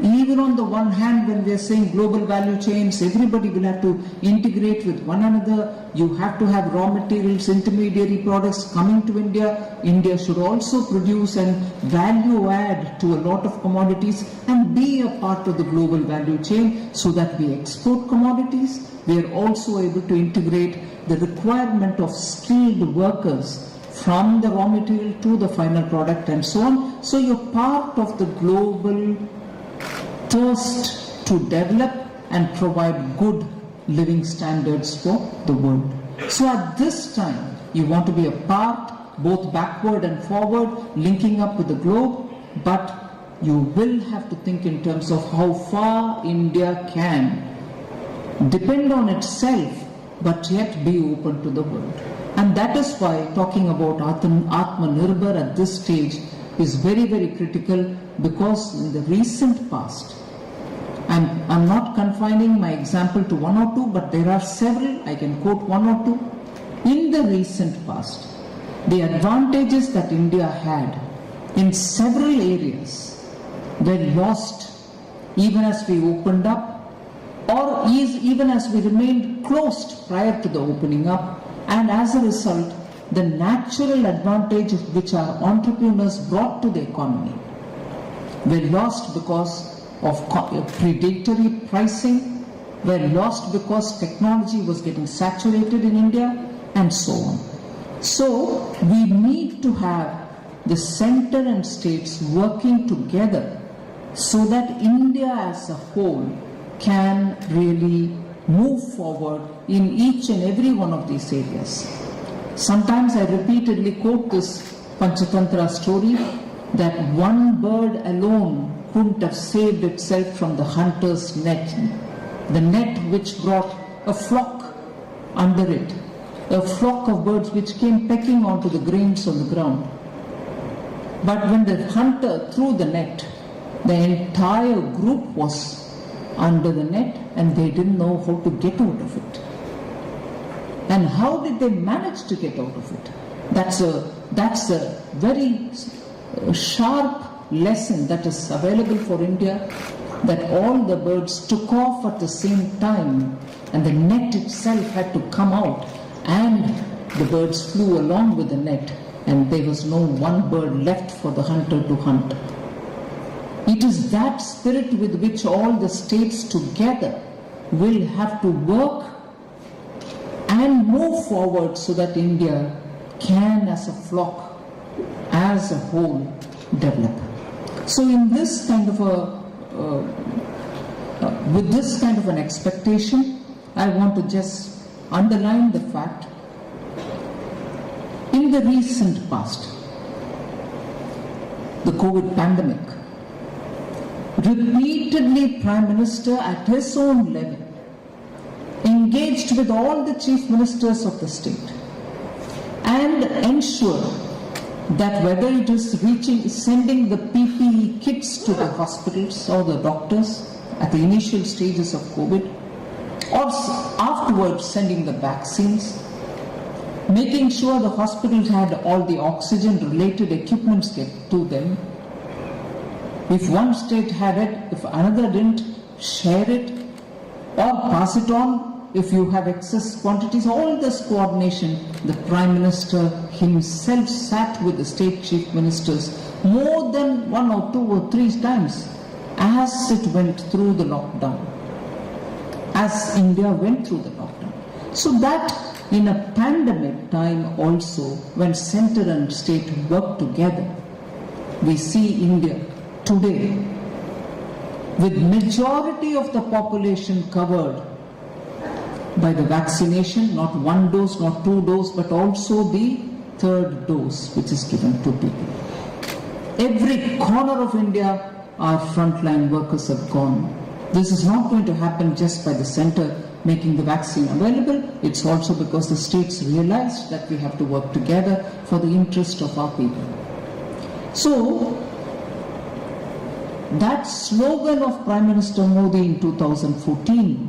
even on the one hand, when we are saying global value chains, everybody will have to integrate with one another. You have to have raw materials, intermediary products coming to India. India should also produce and value add to a lot of commodities and be a part of the global value chain so that we export commodities. We are also able to integrate the requirement of skilled workers from the raw material to the final product and so on. So you're part of the global thirst to develop and provide good living standards for the world. So at this time, you want to be a part, both backward and forward, linking up with the globe, but you will have to think in terms of how far India can depend on itself, but yet be open to the world. And that is why talking about Atmanirbhar at this stage is very, very critical, because in the recent past, I'm not confining my example to one or two, but there are several, I can quote one or two. In the recent past, the advantages that India had in several areas were lost even as we opened up, or even as we remained closed prior to the opening up, and as a result, the natural advantage which our entrepreneurs brought to the economy were lost because of predatory pricing, were lost because technology was getting saturated in India, and so on. So we need to have the center and states working together so that India as a whole can really move forward in each and every one of these areas. Sometimes I repeatedly quote this Panchatantra story that one bird alone couldn't have saved itself from the hunter's net, the net which brought a flock under it, a flock of birds which came pecking onto the grains on the ground. But when the hunter threw the net, the entire group was under the net and they didn't know how to get out of it. And how did they manage to get out of it? That's a very sharp lesson that is available for India, that all the birds took off at the same time and the net itself had to come out, and the birds flew along with the net, and there was no one bird left for the hunter to hunt. It is that spirit with which all the states together will have to work and move forward so that India can, as a flock, as a whole, develop. So in this kind of with this kind of an expectation, I want to just underline the fact, in the recent past, the COVID pandemic, repeatedly Prime Minister at his own level engaged with all the chief ministers of the state and ensured that whether it is sending the PPE kits to the hospitals or the doctors at the initial stages of COVID, or afterwards sending the vaccines, making sure the hospitals had all the oxygen related equipments get to them. If one state had it, if another didn't, share it or pass it on if you have excess quantities, all this coordination, the Prime Minister himself sat with the state chief ministers more than 1 or 2 or 3 times as it went through the lockdown, as India went through the lockdown. So that in a pandemic time also, when center and state work together, we see India today with majority of the population covered by the vaccination, not 1 dose, not 2 doses, but also the 3rd dose which is given to people. Every corner of India, our frontline workers have gone. This is not going to happen just by the center making the vaccine available. It's also because the states realized that we have to work together for the interest of our people. So, that slogan of Prime Minister Modi in 2014,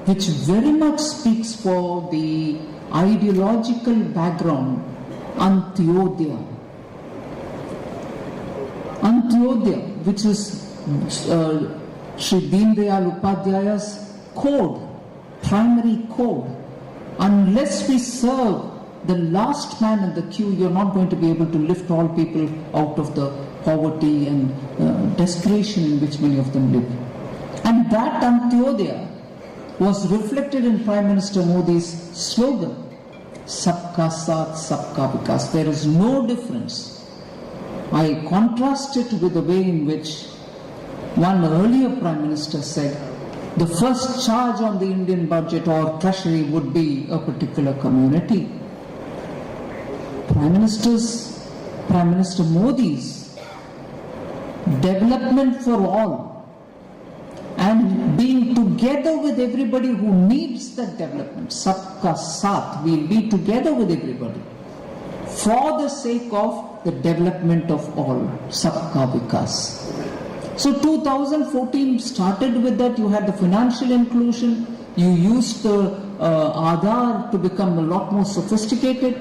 which very much speaks for the ideological background, Antyodaya, which is Shri Deen Dayal Upadhyaya's code, primary code. Unless we serve the last man in the queue, you're not going to be able to lift all people out of the poverty and desperation in which many of them live. And that Antyodaya was reflected in Prime Minister Modi's slogan, Sabka Saath, Sabka Vikas. There is no difference. I contrast it with the way in which one earlier Prime Minister said the first charge on the Indian budget or treasury would be a particular community. Prime Minister Modi's development for all and being together with everybody who needs that development, Sabka Saath, we'll be together with everybody for the sake of the development of all, Sabka Vikas. So 2014 started with that. You had the financial inclusion, you used the Aadhaar to become a lot more sophisticated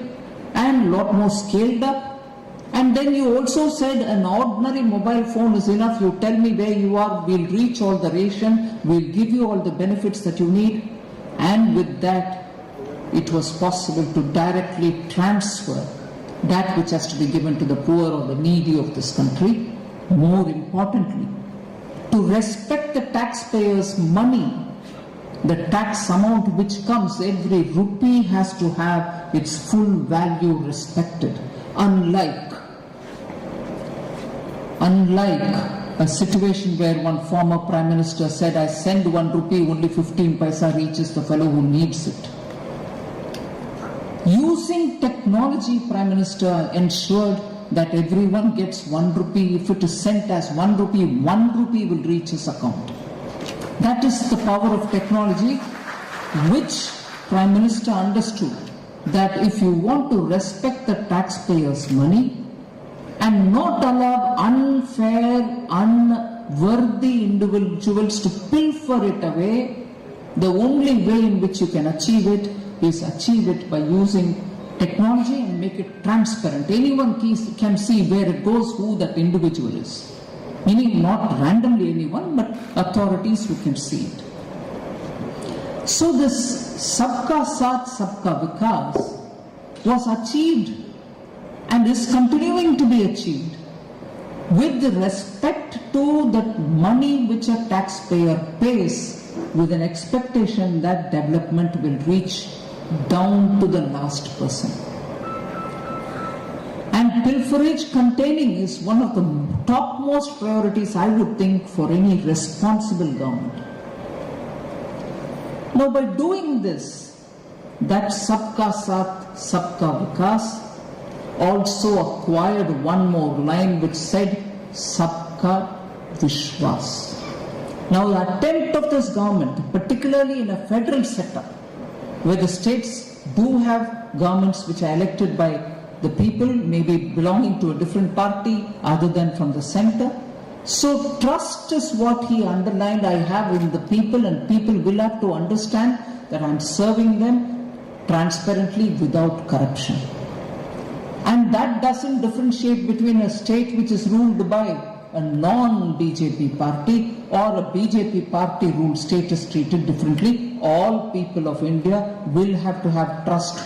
and a lot more scaled up. And then you also said an ordinary mobile phone is enough. You tell me where you are, we'll reach all the ration, we'll give you all the benefits that you need. And with that, it was possible to directly transfer that which has to be given to the poor or the needy of this country. More importantly, to respect the taxpayers' money, the tax amount which comes, every rupee has to have its full value respected. Unlike a situation where one former Prime Minister said, I send 1 rupee, only 15 paisa reaches the fellow who needs it. Using technology, Prime Minister ensured that everyone gets 1 rupee. If it is sent as 1 rupee, 1 rupee will reach his account. That is the power of technology, which Prime Minister understood, that if you want to respect the taxpayers' money and not allow unfair, unworthy individuals to pilfer it away, the only way in which you can achieve it is achieve it by using technology and make it transparent. Anyone can see where it goes, who that individual is. Meaning not randomly anyone, but authorities who can see it. So this Sabka Saath, Sabka Vikas was achieved and is continuing to be achieved with the respect to the money which a taxpayer pays, with an expectation that development will reach down to the last person. And pilferage containing is one of the topmost priorities, I would think, for any responsible government. Now, by doing this, that Sabka Saath, Sabka Vikas also acquired one more line which said Sabka Vishwas. Now, the attempt of this government, particularly in a federal setup, where the states do have governments which are elected by the people, maybe belonging to a different party other than from the center. So trust is what he underlined, I have in the people, and people will have to understand that I'm serving them transparently without corruption. And that doesn't differentiate between a state which is ruled by a non-BJP party or a BJP party ruled state is treated differently. All people of India will have to have trust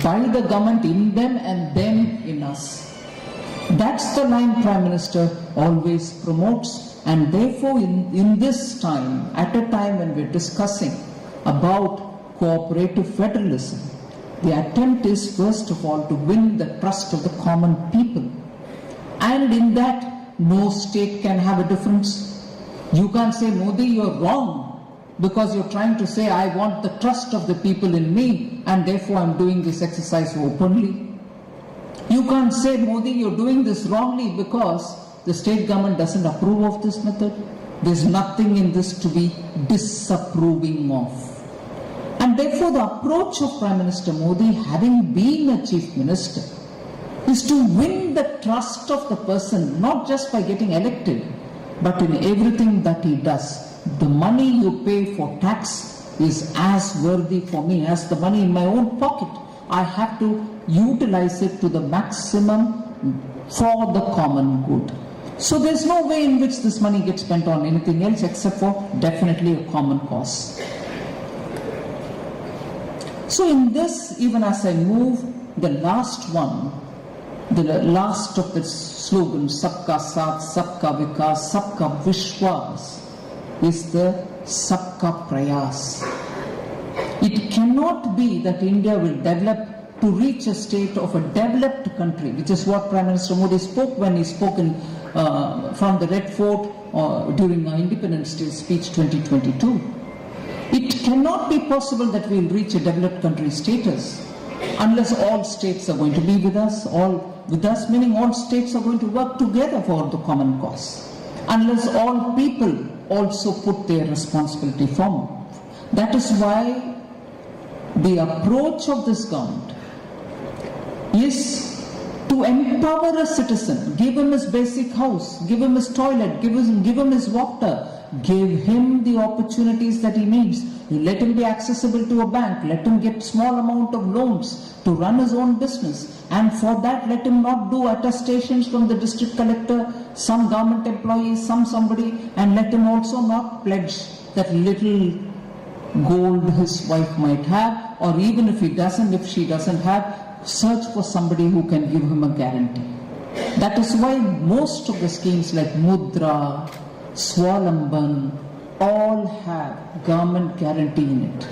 by the government in them and them in us. That's the line Prime Minister always promotes, and therefore in this time, at a time when we're discussing about cooperative federalism, the attempt is first of all to win the trust of the common people. And in that, no state can have a difference. You can't say, Modi, you're wrong, because you're trying to say, I want the trust of the people in me, and therefore I'm doing this exercise openly. You can't say, Modi, you're doing this wrongly because the state government doesn't approve of this method. There's nothing in this to be disapproving of. And therefore the approach of Prime Minister Modi, having been a Chief Minister, is to win the trust of the person, not just by getting elected, but in everything that he does. The money you pay for tax is as worthy for me as the money in my own pocket. I have to utilize it to the maximum for the common good. So there's no way in which this money gets spent on anything else except for definitely a common cause. So in this, even as I move, the last one, the last of the slogan, Sabka Saath, Sabka Vikas, Sabka Vishwas, is the Sabka Prayas. It cannot be that India will develop to reach a state of a developed country, which is what Prime Minister Modi spoke when he spoke from the Red Fort during our Independence Day speech 2022. It cannot be possible that we will reach a developed country status unless all states are going to be with us, meaning all states are going to work together for the common cause, unless all people also put their responsibility forward. That is why the approach of this government is to empower a citizen, give him his basic house, give him his toilet, give him his water, give him the opportunities that he needs. You let him be accessible to a bank, let him get small amount of loans to run his own business, and for that let him not do attestations from the district collector, some government employee, somebody, and let him also not pledge that little gold his wife might have, or even if she doesn't have, search for somebody who can give him a guarantee. That is why most of the schemes like Mudra, Swalamban, all have government guarantee in it.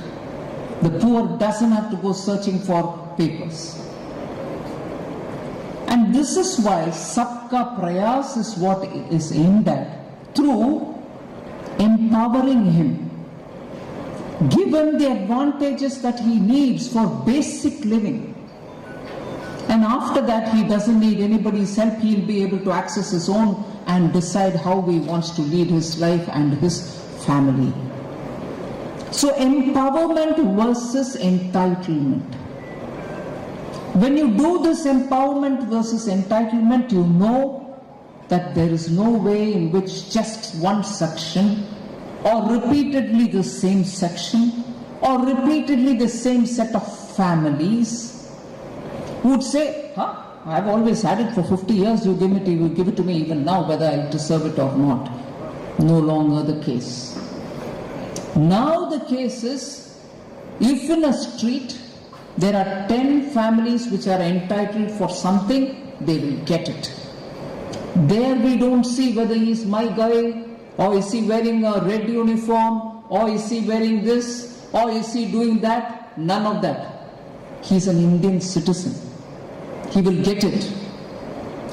The poor doesn't have to go searching for papers. And this is why Sabka Prayas is what is aimed at, through empowering him. Give him the advantages that he needs for basic living. And after that, he doesn't need anybody's help. He'll be able to access his own and decide how he wants to lead his life and his family. So empowerment versus entitlement. When you do this empowerment versus entitlement, you know that there is no way in which just one section, or repeatedly the same section, or repeatedly the same set of families would say, I've always had it for 50 years, you give it to me even now, whether I deserve it or not. No longer the case. Now the case is, if in a street there are 10 families which are entitled for something, they will get it. There we don't see whether he's my guy, or is he wearing a red uniform, or is he wearing this, or is he doing that? None of that. He's an Indian citizen. He will get it.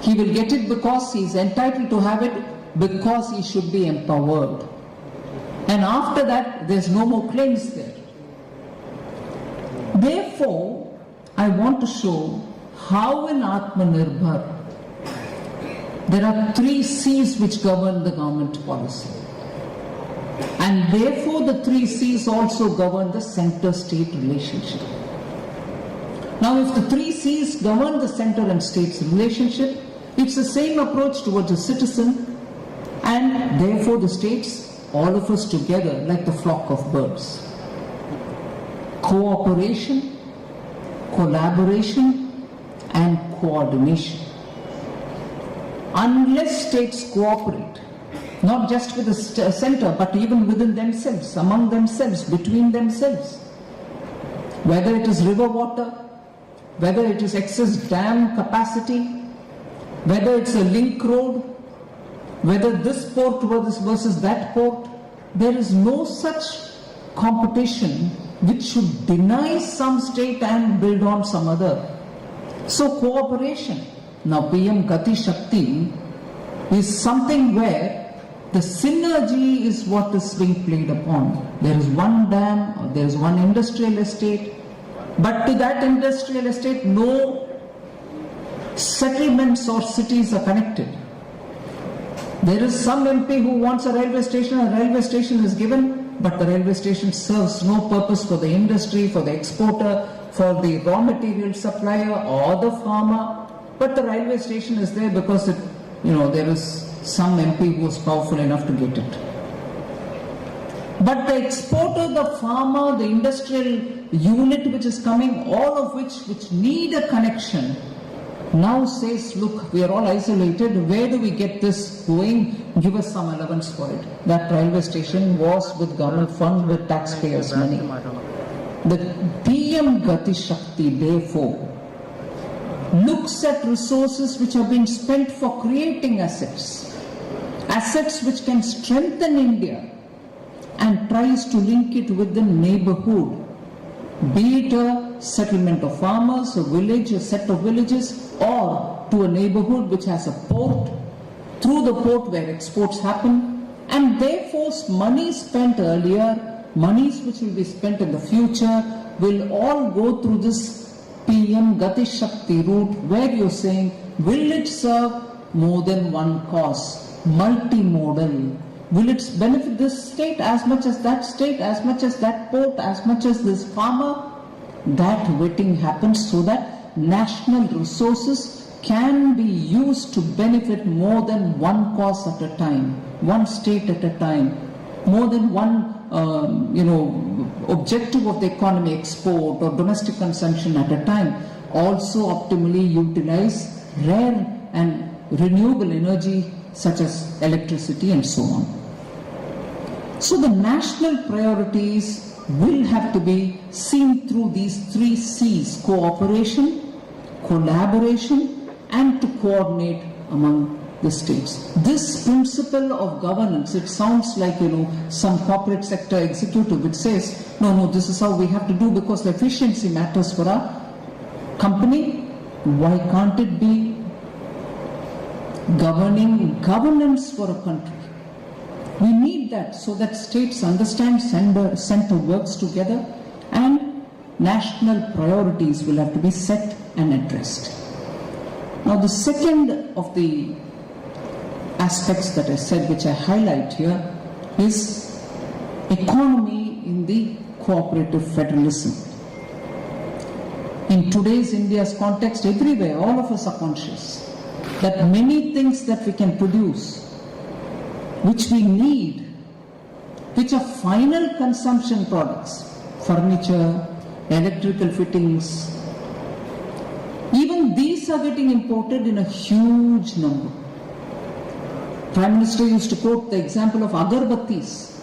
He will get it because he is entitled to have it, because he should be empowered. And after that, there's no more claims there. Therefore, I want to show how in Atmanirbhar there are 3 C's which govern the government policy. And therefore the 3 C's also govern the center-state relationship. Now if the 3 C's govern the center and state's relationship, it's the same approach towards a citizen, and therefore the states, all of us together like the flock of birds. Cooperation, collaboration and coordination. unless states cooperate, not just with the center, but even within themselves, among themselves, between themselves, whether it is river water, whether it is excess dam capacity, whether it's a link road, whether this port versus that port, there is no such competition which should deny some state and build on some other. So cooperation. Now PM Gati Shakti is something where the synergy is what is being played upon. There is one dam, or there is one industrial estate, but to that industrial estate no settlements or cities are connected. There is some MP who wants a railway station is given, but the railway station serves no purpose for the industry, for the exporter, for the raw material supplier or the farmer, but the railway station is there because there is some MP who is powerful enough to get it. But the exporter, the farmer, the industrial unit which is coming, all of which need a connection, now says, look, we are all isolated, where do we get this going? Give us some allowance for it. That railway station was with government fund, with taxpayers' money. The PM Gati Shakti, therefore, looks at resources which have been spent for creating assets which can strengthen India, and tries to link it with the neighborhood, be it a settlement of farmers, a village, a set of villages, or to a neighborhood which has a port, through the port where exports happen, and therefore money spent earlier, monies which will be spent in the future, will all go through this PM Gati Shakti route, where you're saying, will it serve more than one cause? Multimodal. Will it benefit this state as much as that state, as much as that port, as much as this farmer? That vetting happens so that national resources can be used to benefit more than one cause at a time, one state at a time, more than one objective of the economy, export or domestic consumption at a time. Also optimally utilize rare and renewable energy such as electricity and so on. So the national priorities will have to be seen through these 3 C's: cooperation, collaboration, and to coordinate among the states. This principle of governance, it sounds like, some corporate sector executive which says, no, this is how we have to do because the efficiency matters for our company. Why can't it be governance for a country? We need that so that states understand center works together, and national priorities will have to be set and addressed. Now the second of the aspects that I said, which I highlight here, is economy in the cooperative federalism. In today's India's context, everywhere, all of us are conscious that many things that we can produce, which we need, which are final consumption products, furniture, electrical fittings, even these are getting imported in a huge number. Prime Minister used to quote the example of agarbattis,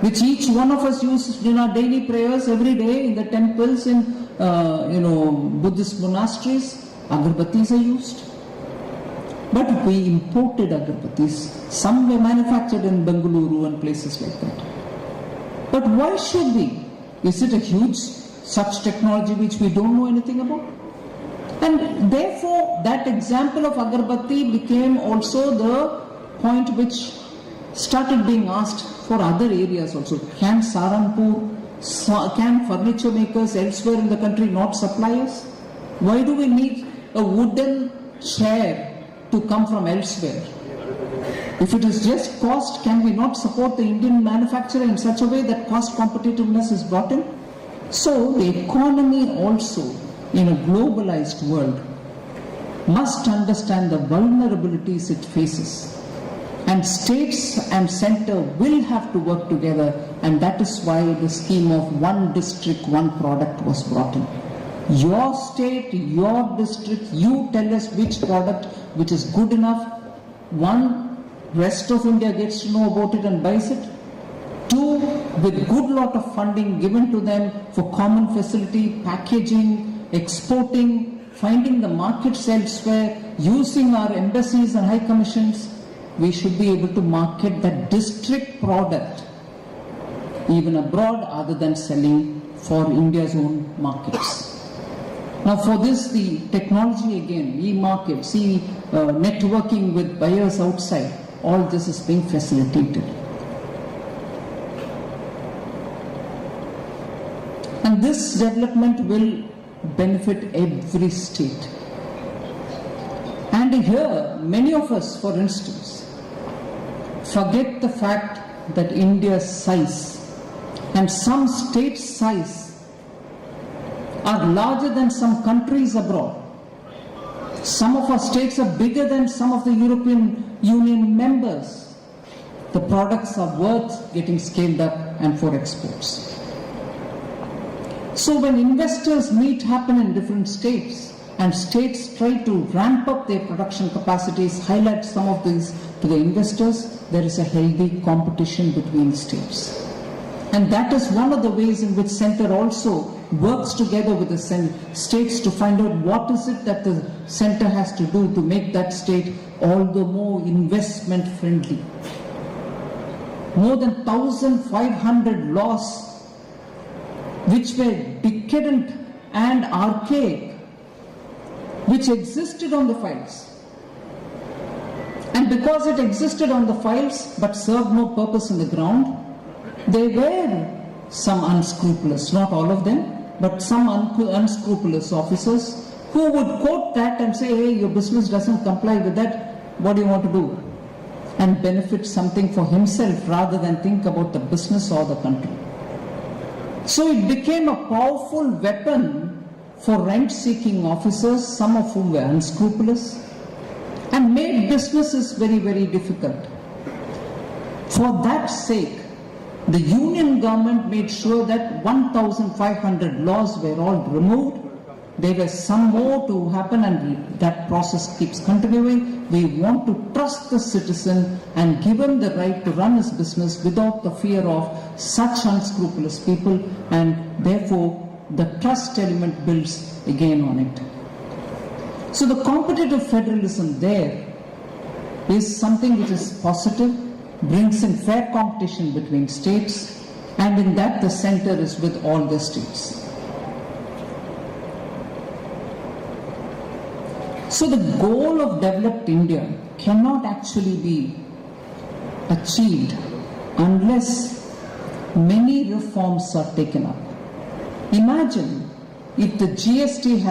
which each one of us uses in our daily prayers every day in the temples, in Buddhist monasteries. Agarbattis are used. But we imported agarbattis. Some were manufactured in Bengaluru and places like that. But why should we? Is it a huge such technology which we don't know anything about? And therefore, that example of agarbatti became also the point which started being asked for other areas also. Can Saranpur, can furniture makers elsewhere in the country not supply us? Why do we need a wooden chair to come from elsewhere? If it is just cost, can we not support the Indian manufacturer in such a way that cost competitiveness is brought in? So the economy also, in a globalized world, must understand the vulnerabilities it faces. And states and center will have to work together, and that is why the scheme of one district, one product was brought in. Your state, your district, you tell us which product which is good enough, one, rest of India gets to know about it and buys it. Two, with good lot of funding given to them for common facility, packaging, exporting, finding the markets elsewhere, using our embassies and high commissions, we should be able to market that district product even abroad other than selling for India's own markets. Now for this, the technology again, e-markets, networking with buyers outside, all this is being facilitated. And this development will benefit every state. And here, many of us, for instance, forget the fact that India's size and some states' size are larger than some countries abroad. Some of our states are bigger than some of the European Union members. The products are worth getting scaled up and for exports. So when investors meet happen in different states and states try to ramp up their production capacities, highlight some of these to the investors, there is a healthy competition between states. And that is one of the ways in which Centre also works together with the states to find out what is it that the Centre has to do to make that state all the more investment friendly. More than 1,500 laws which were decadent and archaic, which existed on the files. And because it existed on the files but served no purpose in the ground, there were some unscrupulous, not all of them, but some unscrupulous officers who would quote that and say, hey, your business doesn't comply with that, what do you want to do? And benefit something for himself rather than think about the business or the country. So it became a powerful weapon for rent-seeking officers, some of whom were unscrupulous, and made businesses very, very difficult. For that sake, the Union government made sure that 1,500 laws were all removed. There were some more to happen, and that process keeps continuing. We want to trust the citizen and give him the right to run his business without the fear of such unscrupulous people, and therefore the trust element builds again on it. So the competitive federalism there is something which is positive, brings in fair competition between states, and in that the Centre is with all the states. So the goal of developed India cannot actually be achieved unless many reforms are taken up. Imagine if the GST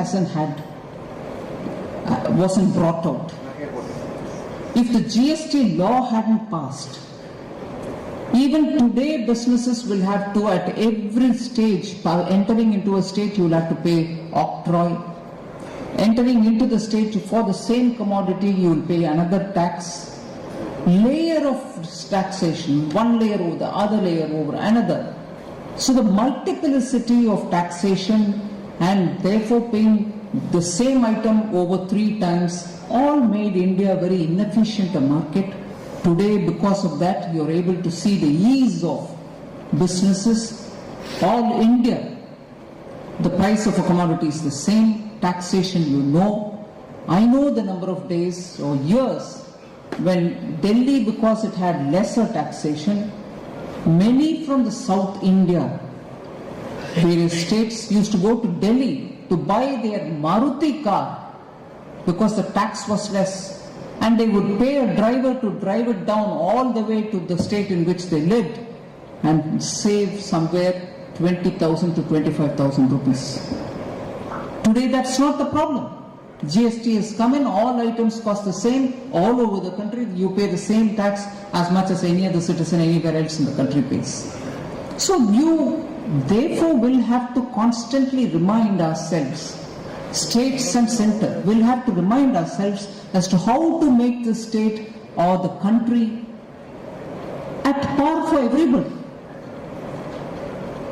wasn't brought out. If the GST law hadn't passed, even today businesses will have to, at every stage, entering into a state, you will have to pay octroi. Entering into the state for the same commodity, you will pay another tax. Layer of taxation, one layer over the other layer over another. So the multiplicity of taxation and therefore paying the same item over 3 times all made India a very inefficient a market. Today, because of that, you are able to see the ease of businesses. All India, the price of a commodity is the same. Taxation, you know. I know the number of days or years when Delhi, because it had lesser taxation, many from the South India, various states used to go to Delhi to buy their Maruti car because the tax was less, and they would pay a driver to drive it down all the way to the state in which they lived and save somewhere 20,000 to 25,000 rupees. Today that's not the problem. GST has come in, all items cost the same all over the country. You pay the same tax as much as any other citizen anywhere else in the country pays. So you therefore will have to constantly remind ourselves, states and Centre will have to remind ourselves as to how to make the state or the country at par for everybody.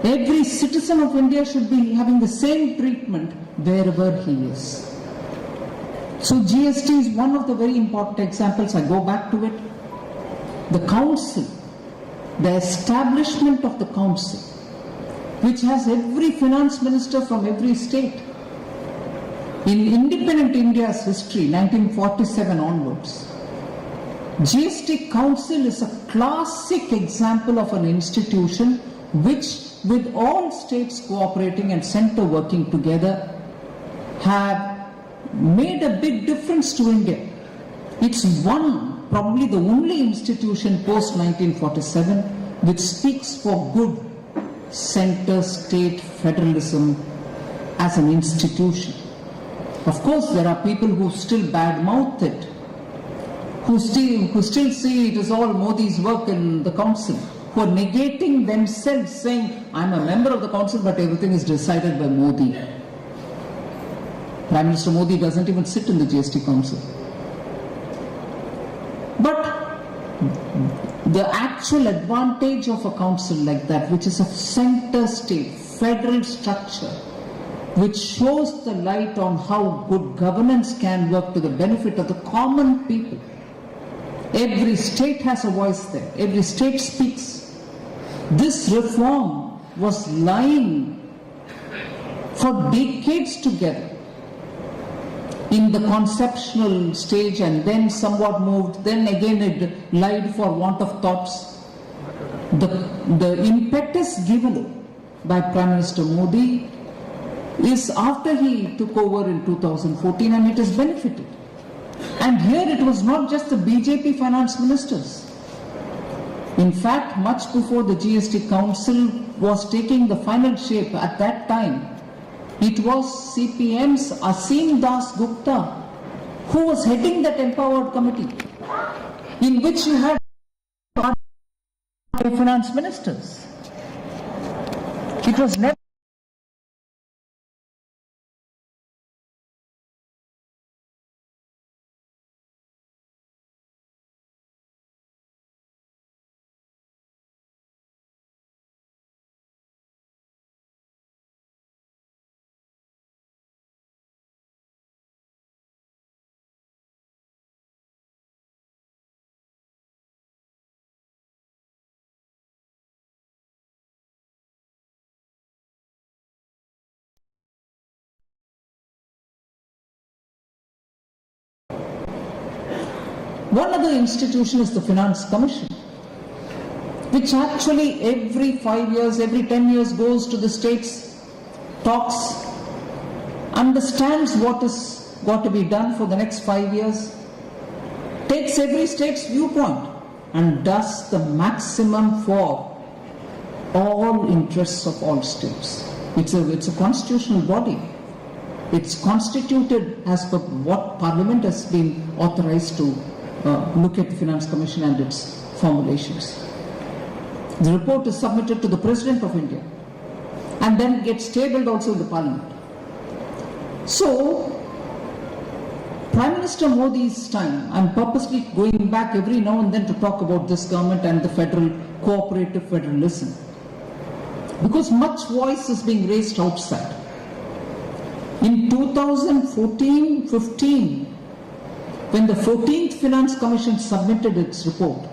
Every citizen of India should be having the same treatment wherever he is. So GST is one of the very important examples. I go back to it. The council, the establishment of the council, which has every finance minister from every state. In independent India's history, 1947 onwards, GST Council is a classic example of an institution which, with all states cooperating and centre working together, have made a big difference to India. It's one, probably the only institution post 1947 which speaks for good centre-state federalism as an institution. Of course, there are people who still badmouth it, who still see it is all Modi's work in the council, who are negating themselves, saying, I'm a member of the council, but everything is decided by Modi. Prime Minister Modi doesn't even sit in the GST Council. But the actual advantage of a council like that, which is a center-state, federal structure, which shows the light on how good governance can work to the benefit of the common people. Every state has a voice there. Every state speaks. This reform was lying for decades together in the conceptual stage, and then somewhat moved, then again it lied for want of thoughts. The impetus given by Prime Minister Modi is after he took over in 2014, and it has benefited. And here it was not just the BJP finance ministers. In fact, much before the GST Council was taking the final shape at that time, it was CPM's Asim Das Gupta who was heading that empowered committee, in which you had finance ministers. It was never one other institution is the Finance Commission, which actually every 5 years, every 10 years goes to the states, talks, understands what is got to be done for the next 5 years, takes every state's viewpoint and does the maximum for all interests of all states. It's a constitutional body. It's constituted as per what Parliament has been authorized to look at the Finance Commission and its formulations. The report is submitted to the President of India and then gets tabled also in the Parliament. So, Prime Minister Modi's time, I'm purposely going back every now and then to talk about this government and the federal cooperative federalism, because much voice is being raised outside. In 2014-15, when the 14th Finance Commission submitted its report,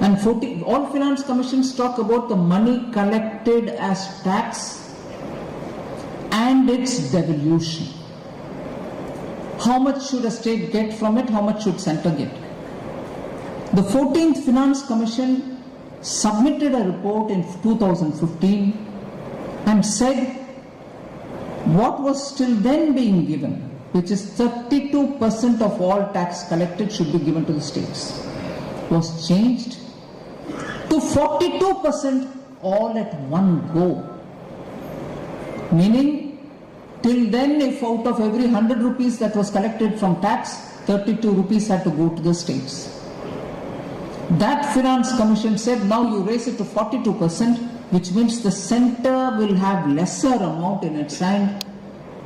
and all finance commissions talk about the money collected as tax and its devolution. How much should a state get from it? How much should centre get? The 14th Finance Commission submitted a report in 2015 and said what was till then being given, which is 32% of all tax collected should be given to the states, was changed to 42% all at one go. Meaning, till then, if out of every 100 rupees that was collected from tax, 32 rupees had to go to the states. That Finance Commission said, now you raise it to 42%, which means the centre will have lesser amount in its hand.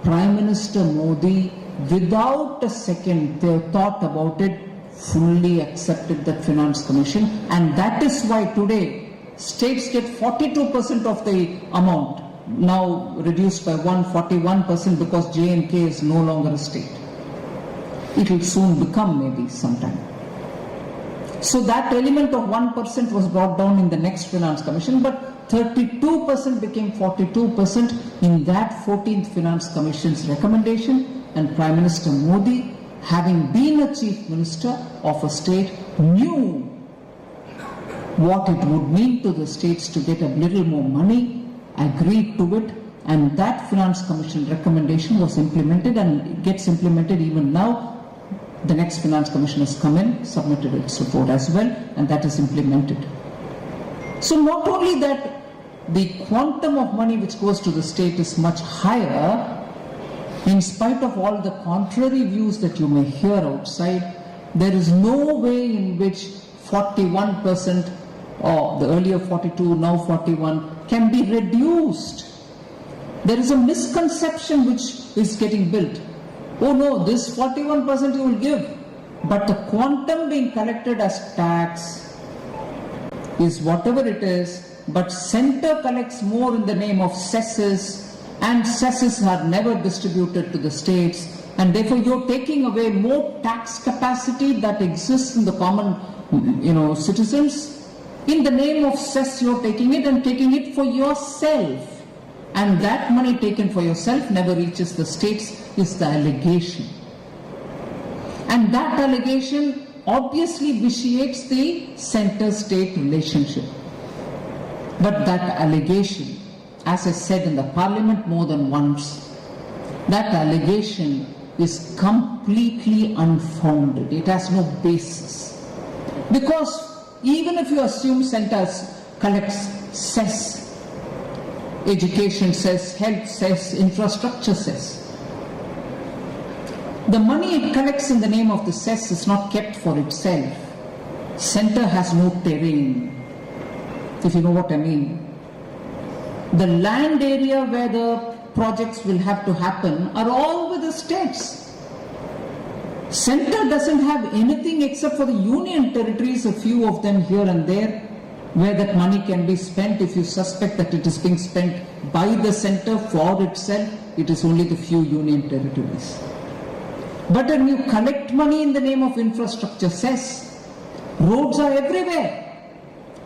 Prime Minister Modi, without a second thought about it, fully accepted that Finance Commission, and that is why today states get 42% of the amount, now reduced by 141% because J&K is no longer a state. it will soon become maybe sometime. So that element of 1% was brought down in the next Finance Commission, but 32% became 42% in that 14th Finance Commission's recommendation, and Prime Minister Modi, having been a Chief Minister of a state, knew what it would mean to the states to get a little more money, agreed to it, and that Finance Commission recommendation was implemented, and it gets implemented even now. The next Finance Commission has come in, submitted its report as well, and that is implemented. So not only that the quantum of money which goes to the state is much higher, in spite of all the contrary views that you may hear outside, there is no way in which 41%, or the earlier 42, now 41, can be reduced. There is a misconception which is getting built. Oh no, this 41% you will give, but the quantum being collected as tax is whatever it is, but center collects more in the name of cesses, and cesses are never distributed to the states, and therefore you're taking away more tax capacity that exists in the common, citizens. In the name of cess, you're taking it and taking it for yourself. And that money taken for yourself never reaches the states, is the allegation. And that allegation obviously vitiates the center-state relationship. But that allegation, as I said in the Parliament more than once, that allegation is completely unfounded. It has no basis. Because even if you assume centers collects cess, education cess, health cess, infrastructure cess, the money it collects in the name of the cess is not kept for itself. Center has no terrain, if you know what I mean. The land area where the projects will have to happen are all with the states. Center doesn't have anything except for the union territories, a few of them here and there, where that money can be spent. If you suspect that it is being spent by the center for itself, it is only the few union territories. But when you collect money in the name of infrastructure cess, roads are everywhere.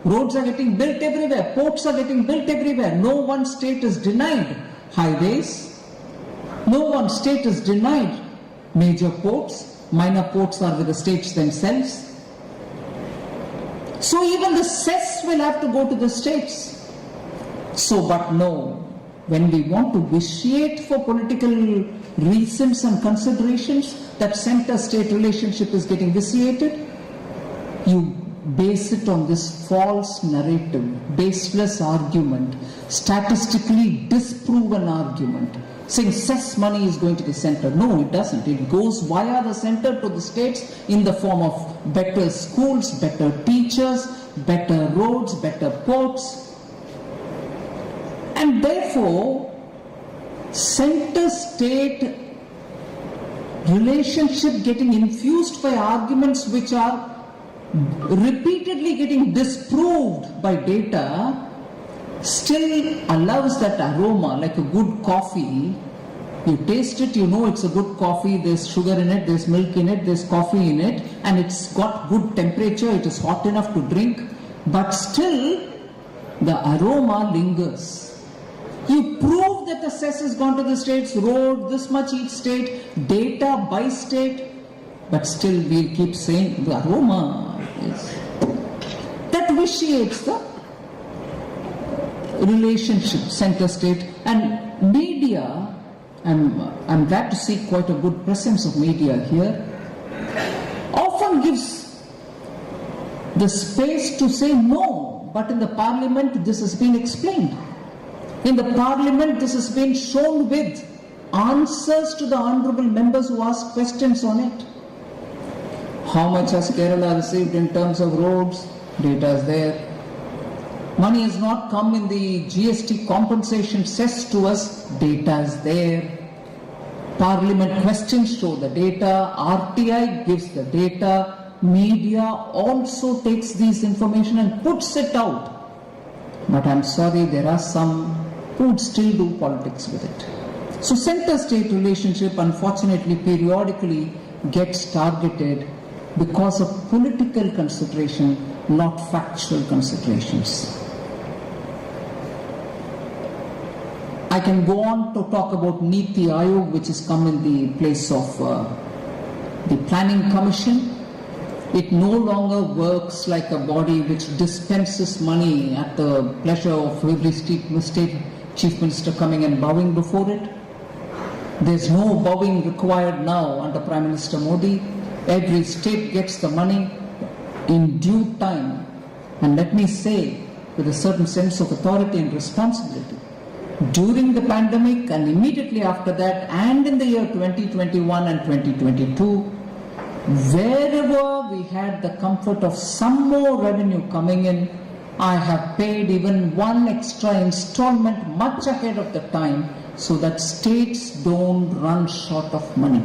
Roads are getting built everywhere. Ports are getting built everywhere. No one state is denied highways. No one state is denied major ports. Minor ports are with the states themselves. So even the cess will have to go to the states. So, but no, when we want to vitiate for political reasons and considerations that center-state relationship is getting vitiated, you base it on this false narrative, baseless argument, statistically disproven argument, saying cess money is going to the center. No, it doesn't. It goes via the center to the states in the form of better schools, better teachers, better roads, better ports. And therefore, center-state relationship getting infused by arguments which are repeatedly getting disproved by data still allows that aroma, like a good coffee. You taste it, you know it's a good coffee, there's sugar in it, there's milk in it, there's coffee in it, and it's got good temperature, it is hot enough to drink, but still the aroma lingers. You prove that the cess has gone to the states, road, this much each state, data by state, but still we'll keep saying the aroma is. That vitiates the relationship, center-state. And media, I'm glad to see quite a good presence of media here, often gives the space to say no, but in the Parliament this has been explained. In the Parliament this has been shown with answers to the honourable members who ask questions on it. How much has Kerala received in terms of roads? Data is there. Money has not come in the GST compensation cess to us. Data is there. Parliament questions show the data. RTI gives the data. Media also takes this information and puts it out. But I'm sorry, there are some who would still do politics with it. So center-state relationship, unfortunately, periodically gets targeted because of political consideration, not factual considerations. I can go on to talk about Niti Aayog, which has come in the place of the Planning Commission. It no longer works like a body which dispenses money at the pleasure of every state chief minister coming and bowing before it. There's no bowing required now under Prime Minister Modi. Every state gets the money in due time. And let me say, with a certain sense of authority and responsibility, during the pandemic and immediately after that, and in the year 2021 and 2022, wherever we had the comfort of some more revenue coming in, I have paid even one extra installment much ahead of the time so that states don't run short of money.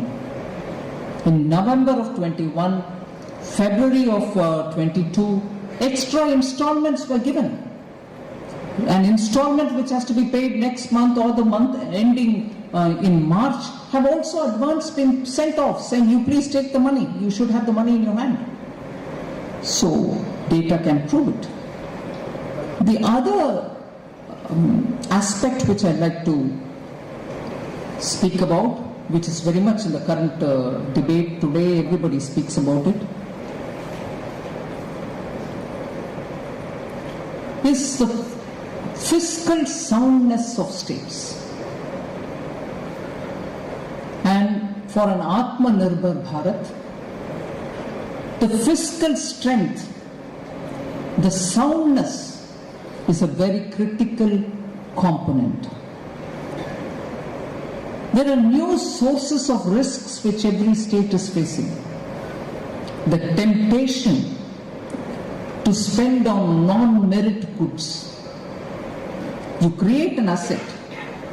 In November of 21, February of 22, extra installments were given. An installment which has to be paid next month or the month ending in March have also advance been sent off saying, you please take the money, you should have the money in your hand. So data can prove it. The other aspect which I'd like to speak about, which is very much in the current debate today, everybody speaks about it, is the fiscal soundness of states. And for an Atmanirbhar Bharat, the fiscal strength, the soundness is a very critical component. There are new sources of risks which every state is facing. The temptation to spend on non-merit goods. You create an asset.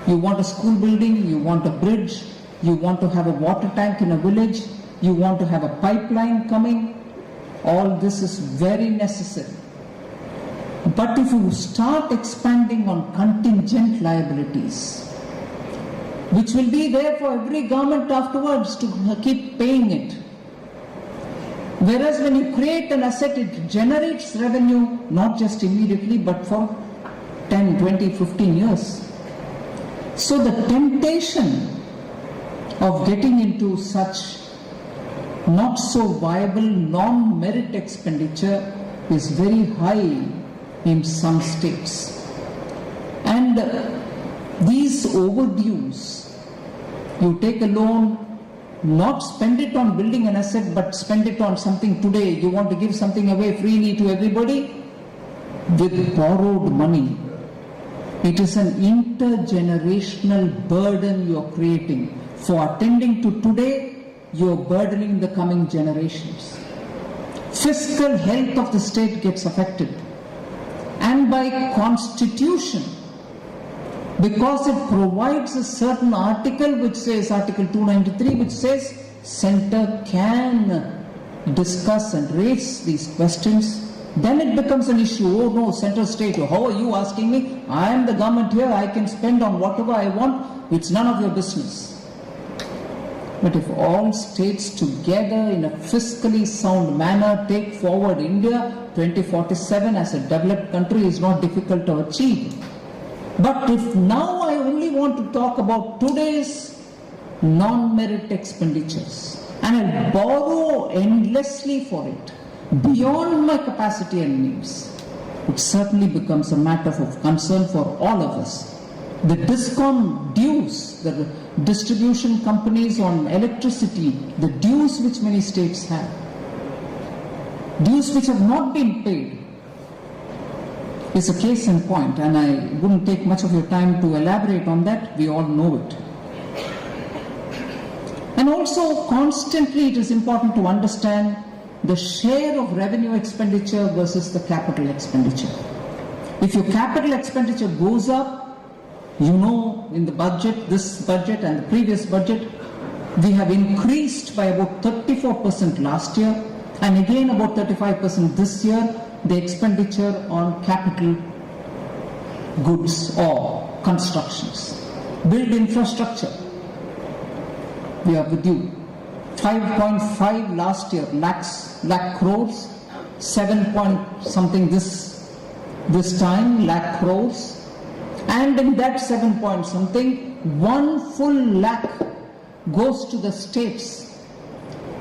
You want a school building, you want a bridge, you want to have a water tank in a village, you want to have a pipeline coming. All this is very necessary. But if you start expanding on contingent liabilities, which will be there for every government afterwards to keep paying it. Whereas when you create an asset, it generates revenue not just immediately but for 10, 20, 15 years. So the temptation of getting into such not so viable non-merit expenditure is very high in some states. And these overdues, you take a loan, not spend it on building an asset, but spend it on something today. You want to give something away freely to everybody with borrowed money. It is an intergenerational burden you are creating. For attending to today, you are burdening the coming generations. Fiscal health of the state gets affected. And by constitution, because it provides a certain article which says, Article 293, which says Centre can discuss and raise these questions, then it becomes an issue. Oh no, Centre State, how are you asking me? I am the government here, I can spend on whatever I want, it's none of your business. But if all states together in a fiscally sound manner take forward India, 2047 as a developed country is not difficult to achieve. But if now I only want to talk about today's non-merit expenditures and I borrow endlessly for it, beyond my capacity and needs, it certainly becomes a matter of concern for all of us. The DISCOM dues, the distribution companies on electricity, the dues which many states have, dues which have not been paid, is a case in point, and I wouldn't take much of your time to elaborate on that. We all know it. And also, constantly it is important to understand the share of revenue expenditure versus the capital expenditure. If your capital expenditure goes up, you know, in the budget, this budget and the previous budget, we have increased by about 34% last year and again about 35% this year, the expenditure on capital goods or constructions. Build infrastructure. We are with you. 5.5 last year, lakh crores, 7 point something this time, lakh crores, and in that 7 point something, 1 full lakh goes to the states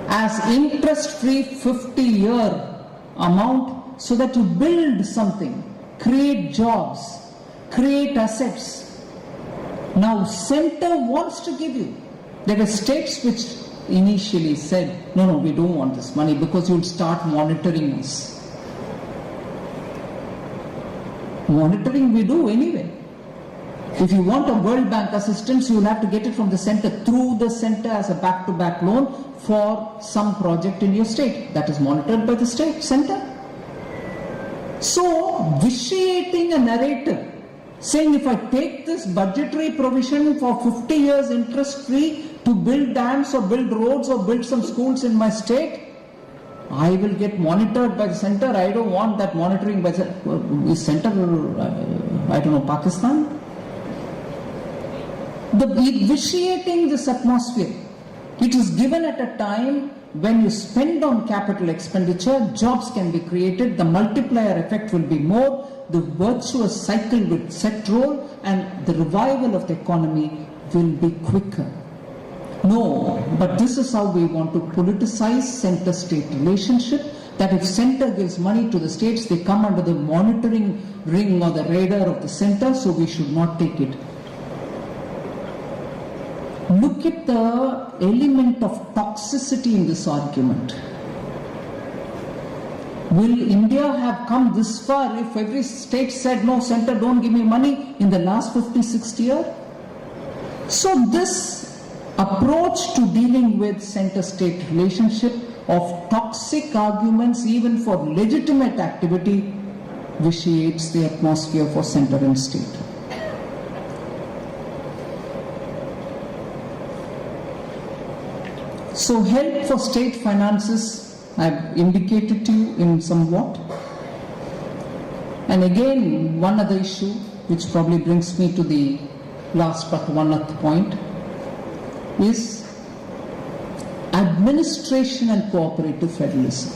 as interest-free 50-year amount so that you build something, create jobs, create assets. Now center wants to give you. There were states which initially said, no, we don't want this money because you'll start monitoring us. Monitoring we do anyway. If you want a World Bank assistance, you will have to get it from the center, through the center as a back-to-back loan for some project in your state. That is monitored by the state center. So, vitiating a narrative, saying if I take this budgetary provision for 50 years interest-free to build dams or build roads or build some schools in my state, I will get monitored by the center. I don't want that monitoring by the center, I don't know, Pakistan. Vitiating this atmosphere. It is given at a time when you spend on capital expenditure, jobs can be created, the multiplier effect will be more, the virtuous cycle will set roll, and the revival of the economy will be quicker. No, but this is how we want to politicize center-state relationship, that if center gives money to the states, they come under the monitoring ring or the radar of the center, so we should not take it. Look at the element of toxicity in this argument. Will India have come this far if every state said, no, center don't give me money in the last 50, 60 years? So this approach to dealing with center-state relationship of toxic arguments even for legitimate activity vitiates the atmosphere for center and state. So help for state finances, I've indicated to you in somewhat. And again, one other issue, which probably brings me to the last but one other point, is administration and cooperative federalism.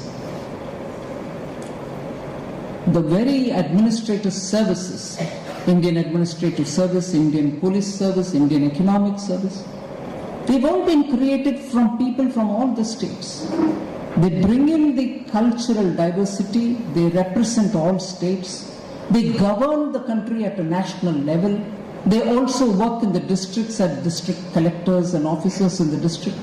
The very administrative services, Indian Administrative Service, Indian Police Service, Indian Economic Service, they've all been created from people from all the states. They bring in the cultural diversity, they represent all states, they govern the country at a national level, they also work in the districts as district collectors and officers in the district.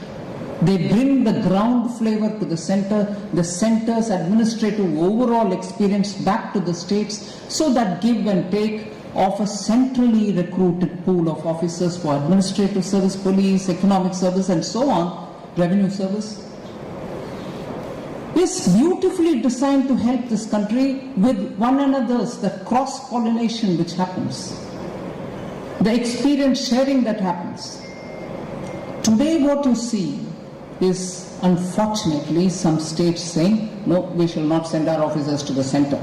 They bring the ground flavor to the center's administrative overall experience back to the states, so that give and take of a centrally recruited pool of officers for administrative service, police, economic service and so on, revenue service, is beautifully designed to help this country with one another's, the cross-pollination which happens, the experience sharing that happens. Today what you see is unfortunately some states saying, no, we shall not send our officers to the center.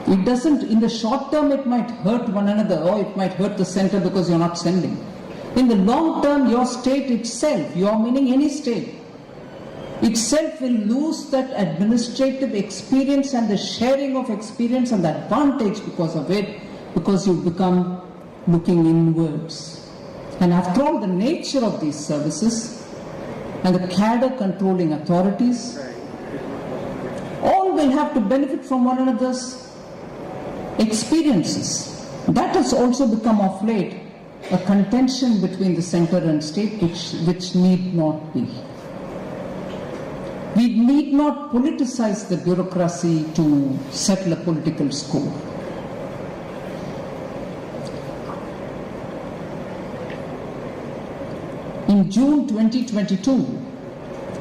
It doesn't, in the short term it might hurt one another, or it might hurt the center because you're not sending. In the long term, your state itself, you're meaning any state, itself will lose that administrative experience and the sharing of experience and the advantage because of it, because you become looking inwards. And after all, the nature of these services and the cadre controlling authorities, all will have to benefit from one another's experiences. That has also become of late a contention between the center and state, which need not be. We need not politicize the bureaucracy to settle a political score. In June 2022,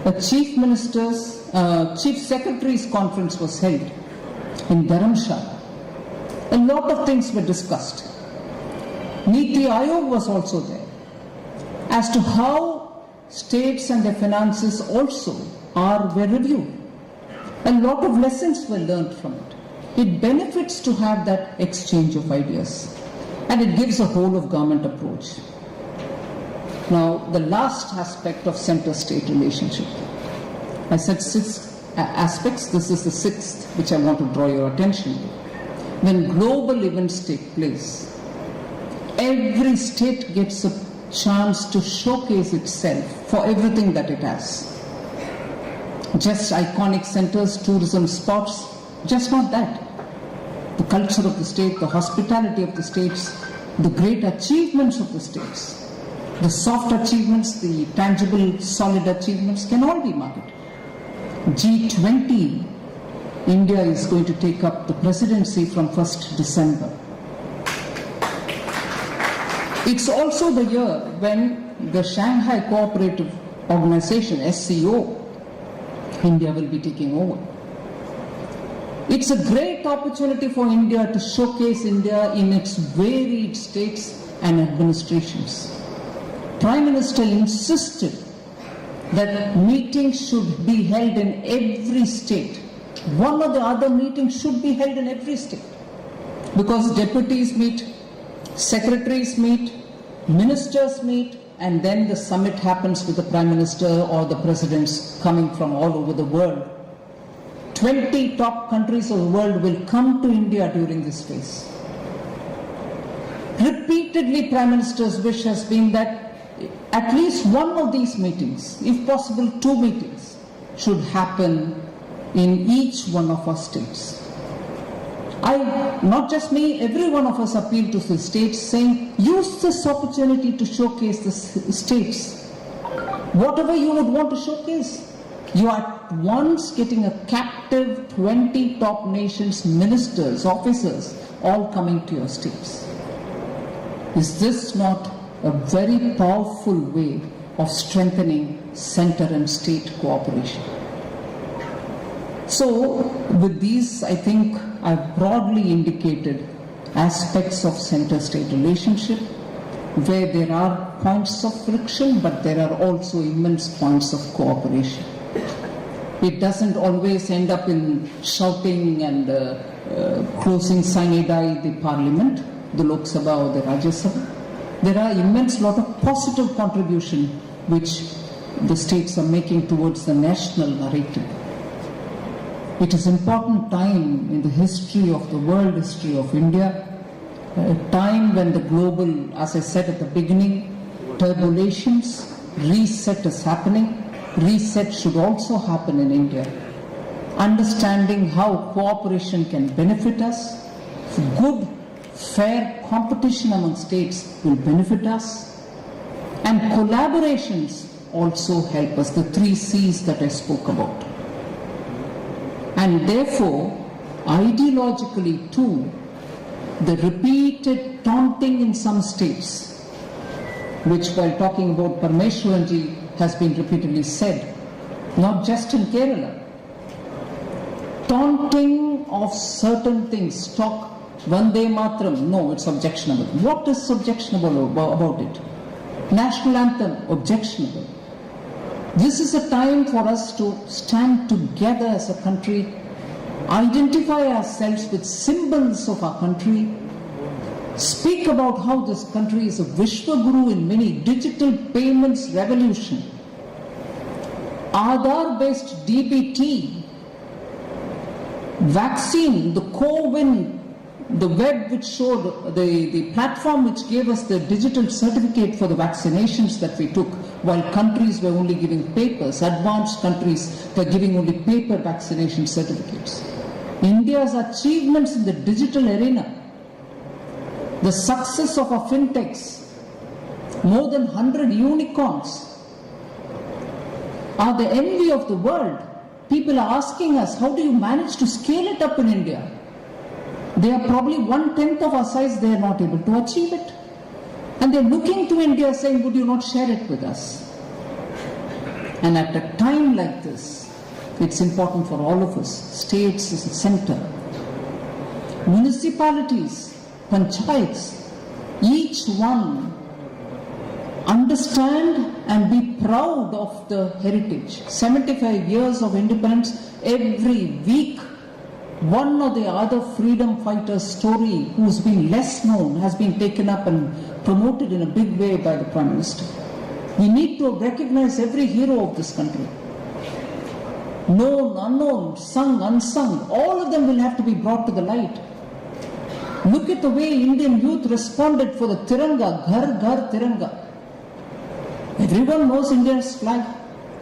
a Chief Secretary's conference was held in Dharamshala. A lot of things were discussed. Niti Aayog was also there as to how states and their finances also were reviewed. A lot of lessons were learned from it. It benefits to have that exchange of ideas, and it gives a whole of government approach. Now, the last aspect of center-state relationship. I said 6 aspects. This is the 6th which I want to draw your attention to. When global events take place, every state gets a chance to showcase itself for everything that it has. Just iconic centers, tourism spots, just not that. The culture of the state, the hospitality of the states, the great achievements of the states, the soft achievements, the tangible, solid achievements can all be marketed. G20, India is going to take up the presidency from 1st December. It's also the year when the Shanghai Cooperative Organization, SCO, India will be taking over. It's a great opportunity for India to showcase India in its varied states and administrations. Prime Minister insisted that meetings should be held in every state. One or the other meeting should be held in every state. Because deputies meet, secretaries meet, ministers meet, and then the summit happens with the Prime Minister or the presidents coming from all over the world. 20 top countries of the world will come to India during this phase. Repeatedly, Prime Minister's wish has been that at least one of these meetings, if possible 2 meetings, should happen in each one of our states. Not just me, every one of us appeal to the states saying, use this opportunity to showcase the states. Whatever you would want to showcase. You are at once getting a captive 20 top nations, ministers, officers, all coming to your states. Is this not a very powerful way of strengthening center and state cooperation? So, with these, I think I've broadly indicated aspects of center-state relationship where there are points of friction, but there are also immense points of cooperation. It doesn't always end up in shouting and closing sine die the parliament, the Lok Sabha or the Rajya Sabha. There are immense lot of positive contribution which the states are making towards the national narrative. It is an important time in the history of the world history of India, a time when the global, as I said at the beginning, turbulations, reset is happening. Reset should also happen in India. Understanding how cooperation can benefit us, good, fair competition among states will benefit us, and collaborations also help us, the 3 C's that I spoke about. And therefore, ideologically too, the repeated taunting in some states, which while talking about Parameswarji has been repeatedly said, not just in Kerala, taunting of certain things, talk Vande Matram, no, it's objectionable. What is objectionable about it? National anthem, objectionable. This is a time for us to stand together as a country, identify ourselves with symbols of our country, speak about how this country is a Vishwaguru in many digital payments revolution. Aadhaar-based DBT, vaccine, the co-win, the web which showed, the platform which gave us the digital certificate for the vaccinations that we took, while countries were only giving papers, advanced countries were giving only paper vaccination certificates. India's achievements in the digital arena, the success of our fintechs, more than 100 unicorns, are the envy of the world. People are asking us, how do you manage to scale it up in India? They are probably 1/10 of our size, they are not able to achieve it. And they're looking to India saying, would you not share it with us? And at a time like this, it's important for all of us, states as a center, municipalities, panchayats, each one understand and be proud of the heritage. 75 years of independence, every week one or the other freedom fighter's story who's been less known has been taken up and promoted in a big way by the Prime Minister. We need to recognize every hero of this country. Known, unknown, sung, unsung, all of them will have to be brought to the light. Look at the way Indian youth responded for the Tiranga, Ghar Ghar Tiranga. Everyone knows India's flag.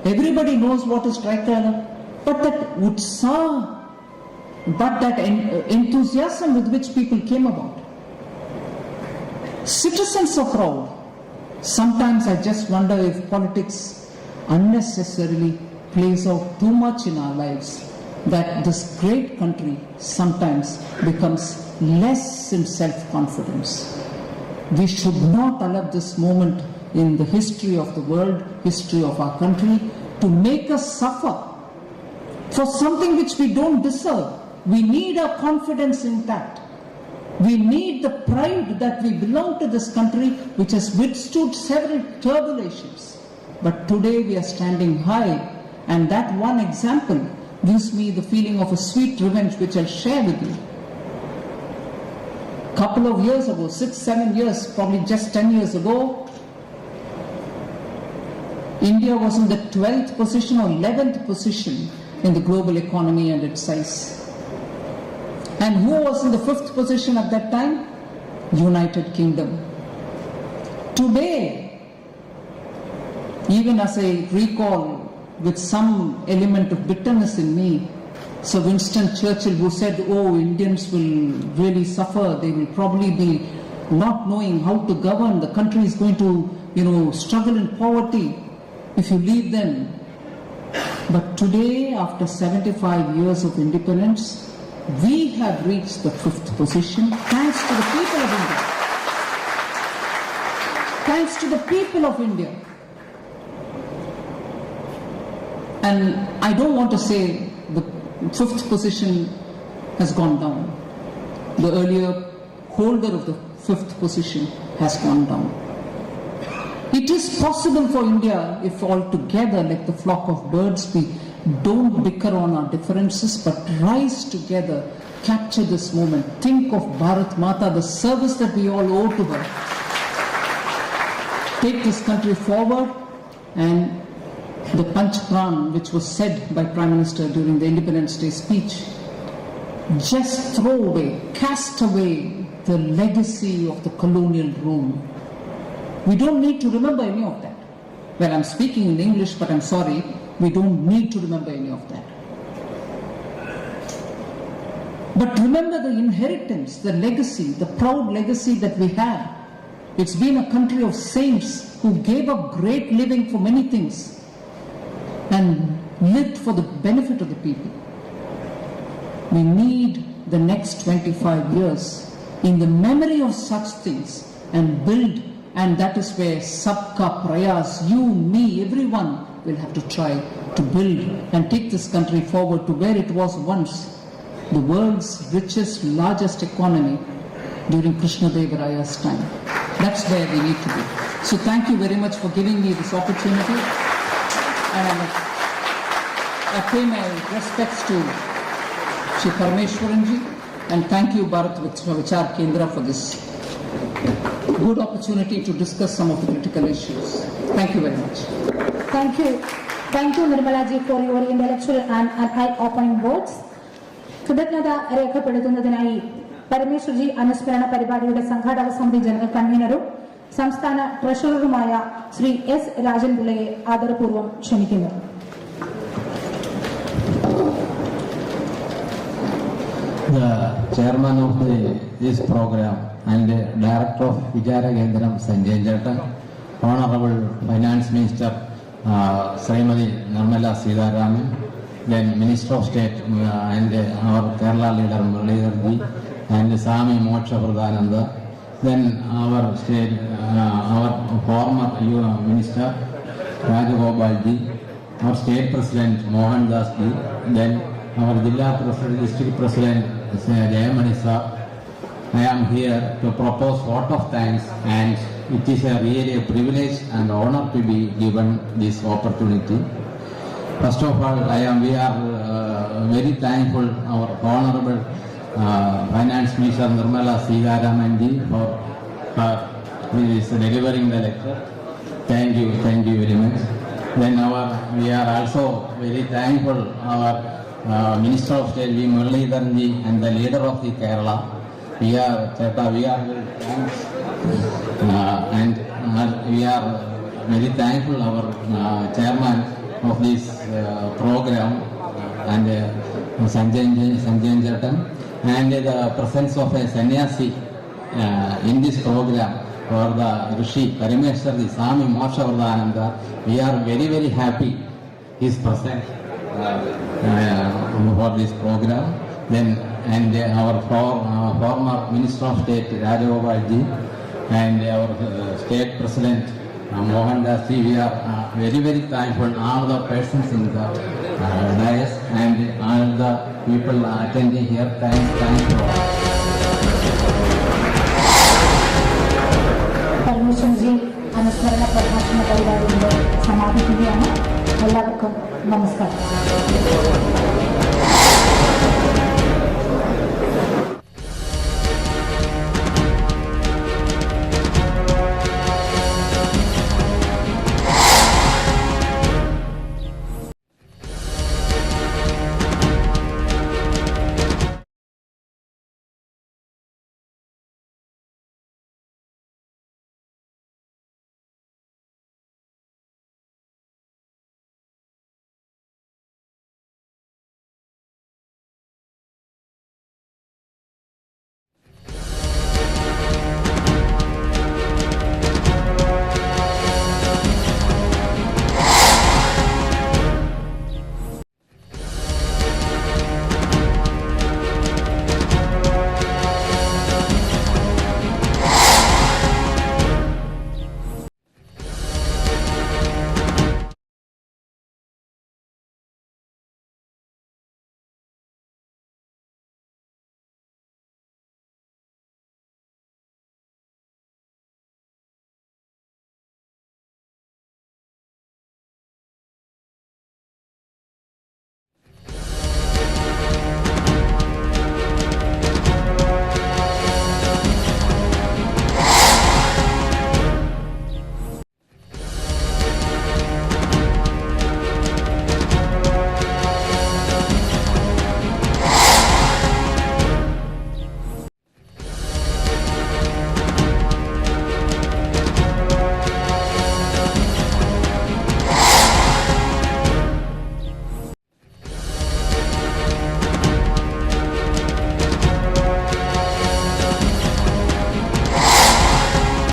Everybody knows what is tricolor. But that utsaha, but that enthusiasm with which people came about. Citizens are proud. Sometimes I just wonder if politics unnecessarily plays out too much in our lives, that this great country sometimes becomes less in self-confidence. We should not allow this moment in the history of the world, history of our country, to make us suffer for something which we don't deserve. We need our confidence intact. We need the pride that we belong to this country, which has withstood several turbulations. But today we are standing high, and that one example gives me the feeling of a sweet revenge which I'll share with you. Couple of years ago, 6-7 years, probably just 10 years ago, India was in the 12th position or 11th position in the global economy and its size. And who was in the 5th position at that time? United Kingdom. Today, even as I recall with some element of bitterness in me, Sir Winston Churchill, who said, oh, Indians will really suffer, they will probably be not knowing how to govern, the country is going to, struggle in poverty if you leave them. But today, after 75 years of independence, we have reached the 5th position thanks to the people of India. Thanks to the people of India. And I don't want to say the 5th position has gone down. The earlier holder of the 5th position has gone down. It is possible for India if all together, like the flock of birds, we don't bicker on our differences but rise together, capture this moment. Think of Bharat Mata, the service that we all owe to her. Take this country forward, and the Panch Pran, which was said by Prime Minister during the Independence Day speech, just throw away, cast away the legacy of the colonial rule. We don't need to remember any of that. Well, I'm speaking in English, but I'm sorry, we don't need to remember any of that. But remember the inheritance, the legacy, the proud legacy that we have. It's been a country of saints who gave up great living for many things and lived for the benefit of the people. We need the next 25 years in the memory of such things and build, and that is where Sabka Prayas, you, me, everyone will have to try to build and take this country forward to where it was once, the world's richest, largest economy during Krishna Deva Raya's time. That's where we need to be. So thank you very much for giving me this opportunity. And I pay my respects to Shri Parameswarji, and thank you Vichara Kendra for this good opportunity to discuss some of the critical issues. Thank you very much. Thank you. Thank you, Nirmala ji, for your intellectual and eye-opening words. കൃതജ്ഞത രേഖപ്പെടുത്തുന്നതിനായി പരമേശ്വർജി അനുസ്മരണ പരിപാടിയുടെ സംഘാടക സമിതി general കൺവീനറും സംസ്ഥാന ട്രഷററുമായ Shri S രാജൻപിള്ളയെ ആദരപൂർവ്വം ക്ഷണിക്കുന്നു. The chairman of this program and the director of Vichara KENDRAM, Sanjay Jata, Honorable Finance Minister SreeMulam Nirmala Sitharaman, then Minister of State and our Kerala leader Muralidharji, and Swami Moksha Pradhananda, then our state, our former Minister Rajagopalji, our State President Mohan Dasji, then our Jilla President, District President Jayamani Sir. I am here to propose vote of thanks, and it is really a privilege and honor to be given this opportunity. First of all, we are very thankful our Honorable Finance Minister Nirmala Sitharaman ji for delivering the lecture. thank you very much. Then we are also very thankful our Minister of State V. Muralidharanji and the leader of the Kerala. We are very thanks and we are very thankful our chairman of this program and Sanjay Jatan, and the presence of a sannyasi in this program for the Rishi Parameswarji Swami Mokshavardhananda. We are very happy his presence for this program. Then and our former Minister of State Rajagopalji and our State President Mohan Das, we are very thankful all the persons in the dais and all the people attending here. Thanks for പരമേശ്വരജി അനുസ്മരണ പ്രഭാഷണ പരിപാടിയുടെ സമാപിക്കുകയാണ്. എല്ലാവർക്കും നമസ്കാരം.